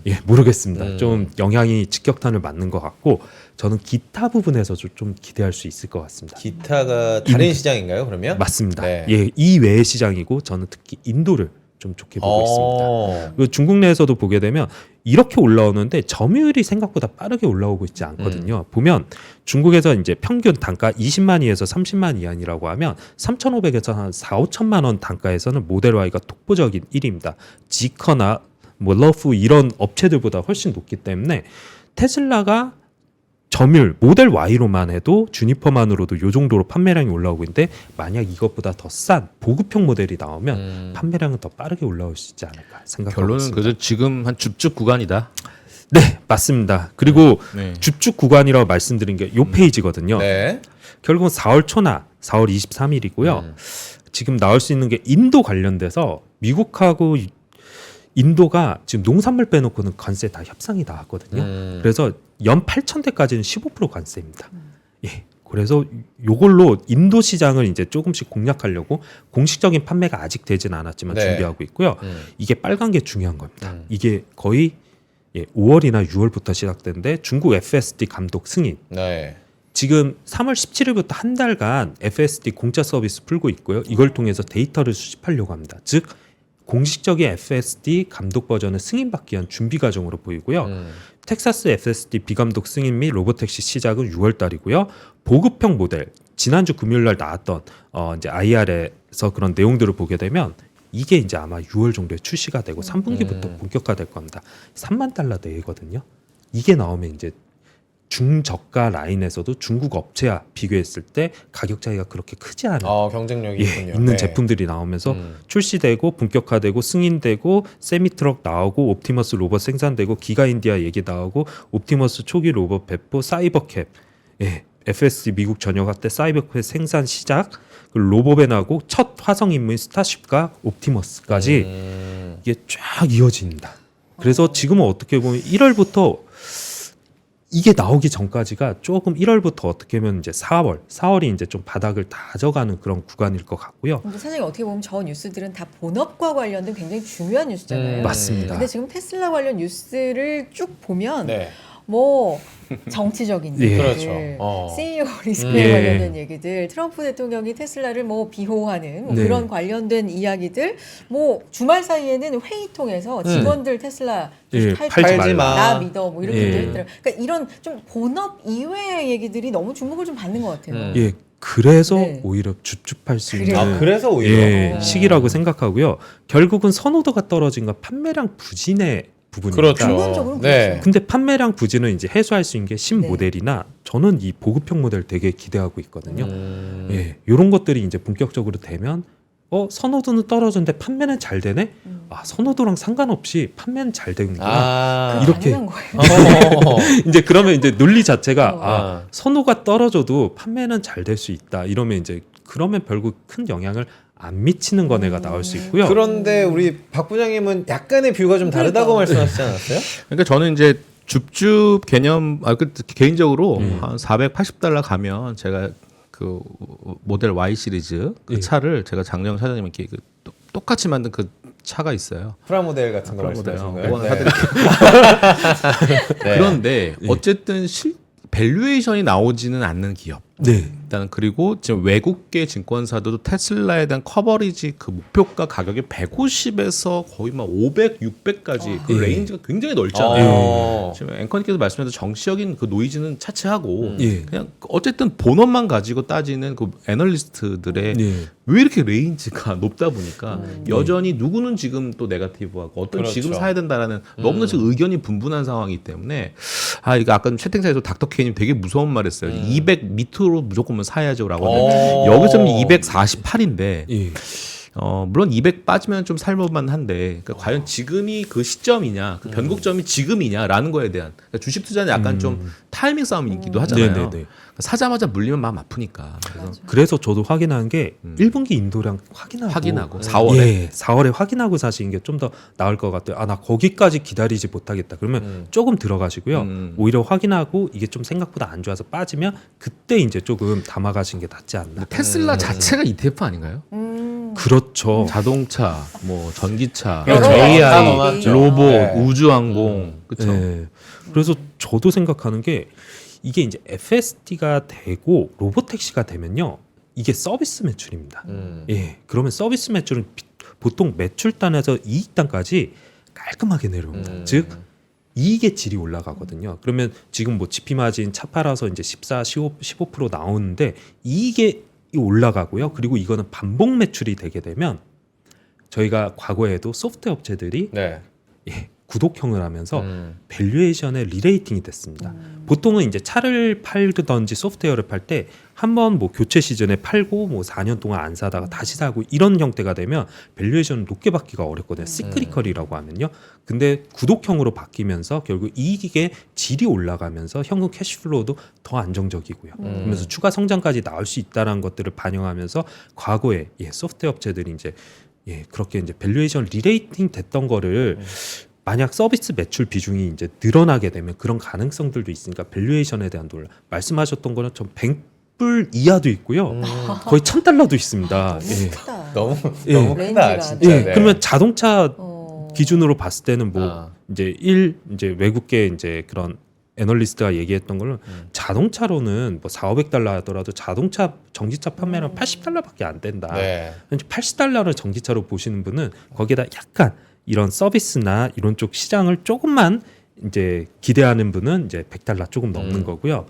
예, 모르겠습니다. 좀 영향이 직격탄을 맞는 것 같고 저는 기타 부분에서 좀 기대할 수 있을 것 같습니다. 기타가 다른 시장인가요? 그러면? 맞습니다. 네. 예, 이 외의 시장이고 저는 특히 인도를 좀 좋게 보고 있습니다. 그리고 중국 내에서도 보게 되면 이렇게 올라오는데 점유율이 생각보다 빠르게 올라오고 있지 않거든요. 보면 중국에서 이제 평균 단가 20만 이에서 30만 이안이라고 하면 3,500에서 한 4, 5천만 원 단가에서는 모델 Y가 독보적인 1위입니다. 지커나 뭐 러프 이런 업체들보다 훨씬 높기 때문에 테슬라가 점유율 모델 Y로만 해도 주니퍼만으로도 요 정도로 판매량이 올라오고 있는데 만약 이것보다 더 싼 보급형 모델이 나오면 판매량은 더 빠르게 올라올 수 있지 않을까 생각하고 결론은 있습니다. 그저 지금 한 줍줍 구간이다. 네, 맞습니다. 그리고 네. 줍줍 구간이라고 말씀드린 게 요 페이지거든요. 네. 결국은 4월 초나 4월 23일이고요. 지금 나올 수 있는 게 인도 관련돼서 미국하고 인도가 지금 농산물 빼놓고는 관세 다 협상이 나왔거든요. 그래서 연 8,000대까지는 15% 관세입니다. 예. 그래서 요걸로 인도 시장을 이제 조금씩 공략하려고 공식적인 판매가 아직 되진 않았지만 네. 준비하고 있고요. 이게 빨간 게 중요한 겁니다. 이게 거의 5월이나 6월부터 시작되는데 중국 FSD 감독 승인. 네. 지금 3월 17일부터 한 달간 FSD 공짜 서비스 풀고 있고요. 이걸 통해서 데이터를 수집하려고 합니다. 즉 공식적인 FSD 감독 버전을 승인받기 위한 준비 과정으로 보이고요. 텍사스 FSD 비감독 승인 및 로보택시 시작은 6월 달이고요. 보급형 모델 지난주 금요일 날 나왔던 이제 IR에서 그런 내용들을 보게 되면 이게 이제 아마 6월 정도에 출시가 되고 3분기부터 본격화될 겁니다. $30,000 내거든요. 이게 나오면 이제 중저가 라인에서도 중국 업체와 비교했을 때 가격 차이가 그렇게 크지 않은 경쟁력이 예, 있군요. 있는 네. 제품들이 나오면서 음. 출시되고 본격화되고 승인되고 세미트럭 나오고 옵티머스 로봇 생산되고 기가인디아 얘기 나오고 옵티머스 초기 로봇 배포 사이버캡 예, FSD 미국 전역화 때 사이버캡 생산 시작 그리고 로봇에 나오고 첫 화성 임무인 스타쉽과 옵티머스까지 이게 쫙 이어진다. 그래서 지금은 어떻게 보면 1월부터 이게 나오기 전까지가 조금 1월부터 어떻게 보면 이제 4월이 이제 좀 바닥을 다져가는 그런 구간일 것 같고요. 근데 사장님 어떻게 보면 저 뉴스들은 다 본업과 관련된 굉장히 중요한 뉴스잖아요. 맞습니다. 근데 지금 테슬라 관련 뉴스를 쭉 보면 네. 뭐 정치적인 예. 얘기들, 그렇죠. CEO 리스크에 예. 관련된 얘기들, 트럼프 대통령이 테슬라를 뭐 비호하는 뭐 네. 그런 관련된 이야기들, 뭐 주말 사이에는 회의 통해서 직원들 테슬라 예, 팔지 팔지 말라. 말라, 나 믿어 뭐 이렇게 예. 했더라고요. 그러니까 이런 좀 본업 이외의 얘기들이 너무 주목을 좀 받는 것 같아요. 예, 그래서 네. 오히려 줍줍할 수 있는 그래요? 그래서 오히려 예, 시기라고 생각하고요. 결국은 선호도가 떨어진 건 판매량 부진의 부분입니다. 그렇죠. 근본적으로 네. 그렇죠. 근데 판매량 부진은 이제 해소할 수 있는 게 신모델이나 저는 이 보급형 모델 되게 기대하고 있거든요. 예, 이런 것들이 이제 본격적으로 되면 선호도는 떨어졌는데 판매는 잘 되네. 아, 선호도랑 상관없이 판매는 잘 되는구나. 이렇게. 당연한 거예요. 이제 그러면 이제 논리 자체가 어. 아, 선호가 떨어져도 판매는 잘 될 수 있다. 이러면 이제 그러면 결국 큰 영향을 안 미치는 거네가 나올 수 있고요. 그런데 우리 박 부장님은 약간의 뷰가 좀 다르다고 그러니까. 말씀하시지 않았어요? 그러니까 저는 이제 줍줍 개념 개인적으로 한 480달러 가면 제가 그 모델 Y 시리즈 그 예. 차를 제가 장영 사장님께 그 똑같이 만든 그 차가 있어요. 프라모델 같은 거 프라모델. 말씀하시는 그거는 거예요? 사드릴게요. 네. 그런데 어쨌든 밸류에이션이 나오지는 않는 기업. 네. 일단 그리고 지금 외국계 증권사들도 테슬라에 대한 커버리지 그 목표가 가격이 150에서 거의 막 500, 600까지 그 예. 레인지가 굉장히 넓잖아요. 어. 지금 앵커님께서 말씀하신 정치적인 그 노이즈는 차치하고 예. 그냥 어쨌든 본업만 가지고 따지는 그 애널리스트들의 예. 왜 이렇게 레인지가 높다 보니까 여전히 누구는 지금 또 네거티브하고 어떤 그렇죠. 지금 사야 된다라는 너무나 지금 의견이 분분한 상황이기 때문에 이거 아까 채팅창에서 닥터케이님 되게 무서운 말했어요. 200 밑으로 무조건 사야죠라고. 여기서는 248인데 예. 물론 200 빠지면 좀 살만만 한데 그러니까 과연 지금이 그 시점이냐 그 변곡점이 지금이냐라는 거에 대한 그러니까 주식 투자는 약간 좀 타이밍 싸움이기도 하잖아요. 네네네. 그러니까 사자마자 물리면 마음 아프니까 그래서 그래서 저도 확인한 게 1분기 인도량 확인하고 4월에 예, 4월에 확인하고 사시는 게 좀 더 나을 것 같아요. 아, 나 거기까지 기다리지 못하겠다. 그러면 조금 들어가시고요. 오히려 확인하고 이게 좀 생각보다 안 좋아서 빠지면 그때 이제 조금 담아가시는 게 낫지 않나. 테슬라 자체가 ETF 아닌가요? 그렇죠. 자동차, 뭐 전기차, 그렇죠. 다 AI, 넣어놨죠. 로봇, 네. 우주항공, 그렇죠. 예. 그래서 저도 생각하는 게 이게 이제 FSD가 되고 로보택시가 되면요. 이게 서비스 매출입니다. 예. 그러면 서비스 매출은 보통 매출단에서 이익단까지 깔끔하게 내려옵니다. 즉 이익의 질이 올라가거든요. 그러면 지금 뭐 GP 마진 차 팔아서 이제 14, 15% 나오는데 이익이 올라가고요. 그리고 이거는 반복 매출이 되게 되면 저희가 과거에도 소프트웨어 업체들이 네. 예, 구독형을 하면서 밸류에이션의 리레이팅이 됐습니다. 보통은 이제 차를 팔든지 소프트웨어를 팔 때 한 번 뭐 교체 시즌에 팔고 뭐 4년 동안 안 사다가 다시 사고 이런 형태가 되면 밸류에이션을 높게 받기가 어렵거든요. 시크리컬이라고 하면요. 근데 구독형으로 바뀌면서 결국 이익의 질이 올라가면서 현금 캐시플로우도 더 안정적이고요. 그러면서 추가 성장까지 나올 수 있다는 것들을 반영하면서 과거에 소프트웨어 업체들이 이제 그렇게 이제 밸류에이션 리레이팅 됐던 거를 만약 서비스 매출 비중이 이제 늘어나게 되면 그런 가능성들도 있으니까 밸류에이션에 대한 논란 말씀하셨던 거는 좀 100불 이하도 있고요. 거의 1000달러도 있습니다. 너무 크다. 너무 예. 너무 크다 레인지가. 진짜. 예, 네. 그러면 자동차 어. 기준으로 봤을 때는 뭐 아. 이제 외국계 이제 그런 애널리스트가 얘기했던 거는 자동차로는 뭐 4,500달러 하더라도 자동차 전기차 판매는 80달러밖에 안 된다. 네. 80달러를 전기차로 보시는 분은 거기에다 약간 이런 서비스나 이런 쪽 시장을 조금만 이제 기대하는 분은 이제 100달러 조금 넘는 거고요.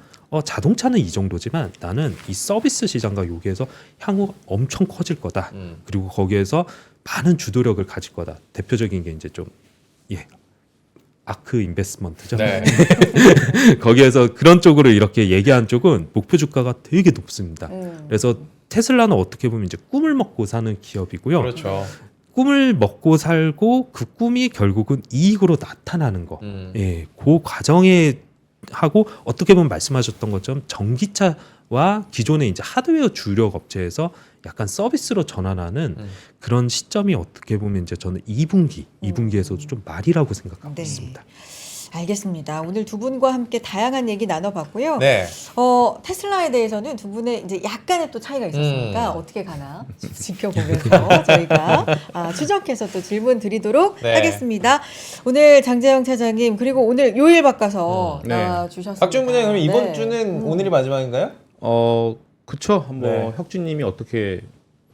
자동차는 이 정도지만 나는 이 서비스 시장과 여기에서 향후 엄청 커질 거다. 그리고 거기에서 많은 주도력을 가질 거다. 대표적인 게 이제 좀 아크 인베스트먼트죠. 네. 거기에서 그런 쪽으로 이렇게 얘기한 쪽은 목표 주가가 되게 높습니다. 그래서 테슬라는 어떻게 보면 이제 꿈을 먹고 사는 기업이고요. 그렇죠. 꿈을 먹고 살고 그 꿈이 결국은 이익으로 나타나는 거. 예, 그 과정에 하고 어떻게 보면 말씀하셨던 것처럼 전기차와 기존의 이제 하드웨어 주력 업체에서 약간 서비스로 전환하는 그런 시점이 어떻게 보면 이제 저는 2분기에서도 좀 말이라고 생각하고 네. 있습니다. 알겠습니다. 오늘 두 분과 함께 다양한 얘기 나눠봤고요. 네. 테슬라에 대해서는 두 분의 이제 약간의 또 차이가 있었으니까 어떻게 가나 지켜보면서 저희가 추적해서 또 질문 드리도록 네. 하겠습니다. 오늘 장재영 차장님 그리고 오늘 요일 바꿔서 네. 주셨습니다. 박준 부장님 그럼 이번 네. 주는 오늘이 마지막인가요? 그쵸. 뭐 네. 혁준님이 어떻게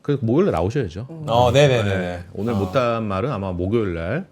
그 목요일에 나오셔야죠. 네네네. 네. 오늘 못한 말은 아마 목요일날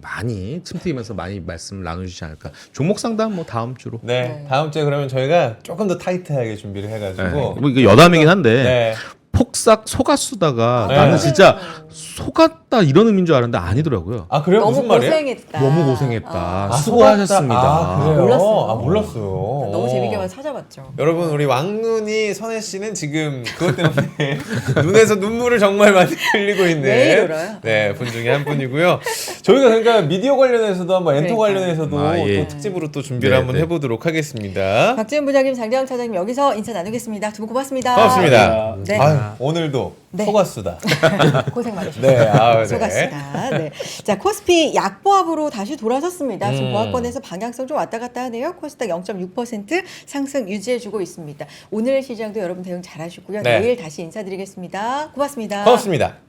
많이 틈튀기면서 많이 말씀 나누시지 않을까. 종목 상담 뭐 다음 주로. 네. 네. 다음 주에 그러면 저희가 조금 더 타이트하게 준비를 해가지고. 뭐 이거 여담이긴 한데 네. 폭삭 속았수다가 네. 나는 진짜 속았다 이런 의미인 줄 알았는데 아니더라고요. 아 그래요? 너무 무슨 말이에요? 고생했다. 너무 고생했다. 아, 수고하셨습니다. 아, 그래요? 몰랐어요. 아, 몰랐어요. 너무 재밌게만 찾아봤죠. 여러분 우리 왕눈이 선혜 씨는 지금 그것 때문에 눈에서 눈물을 정말 많이 흘리고 있는 매일 울어요. 네, 분 중에 한 분이고요. 저희가 그러니까 미디어 관련해서도 한번 엔터 그러니까요. 관련해서도 예. 또 특집으로 또 준비를 네, 한번 네. 해보도록 하겠습니다. 박지훈 부장님, 장재영 차장님 여기서 인사 나누겠습니다. 두 분 고맙습니다. 고맙습니다. 네. 아유, 오늘도 네. 속았수다. 고생 많으셨습니다. 네, 아유, 네. 속았습니다. 네. 자, 코스피 약보합으로 다시 돌아섰습니다. 지금 음. 보합권에서 방향성 좀 왔다 갔다 하네요. 코스닥 0.6% 상승 유지해주고 있습니다. 오늘 시장도 여러분 대응 잘하시고요. 네. 내일 다시 인사드리겠습니다. 고맙습니다. 고맙습니다.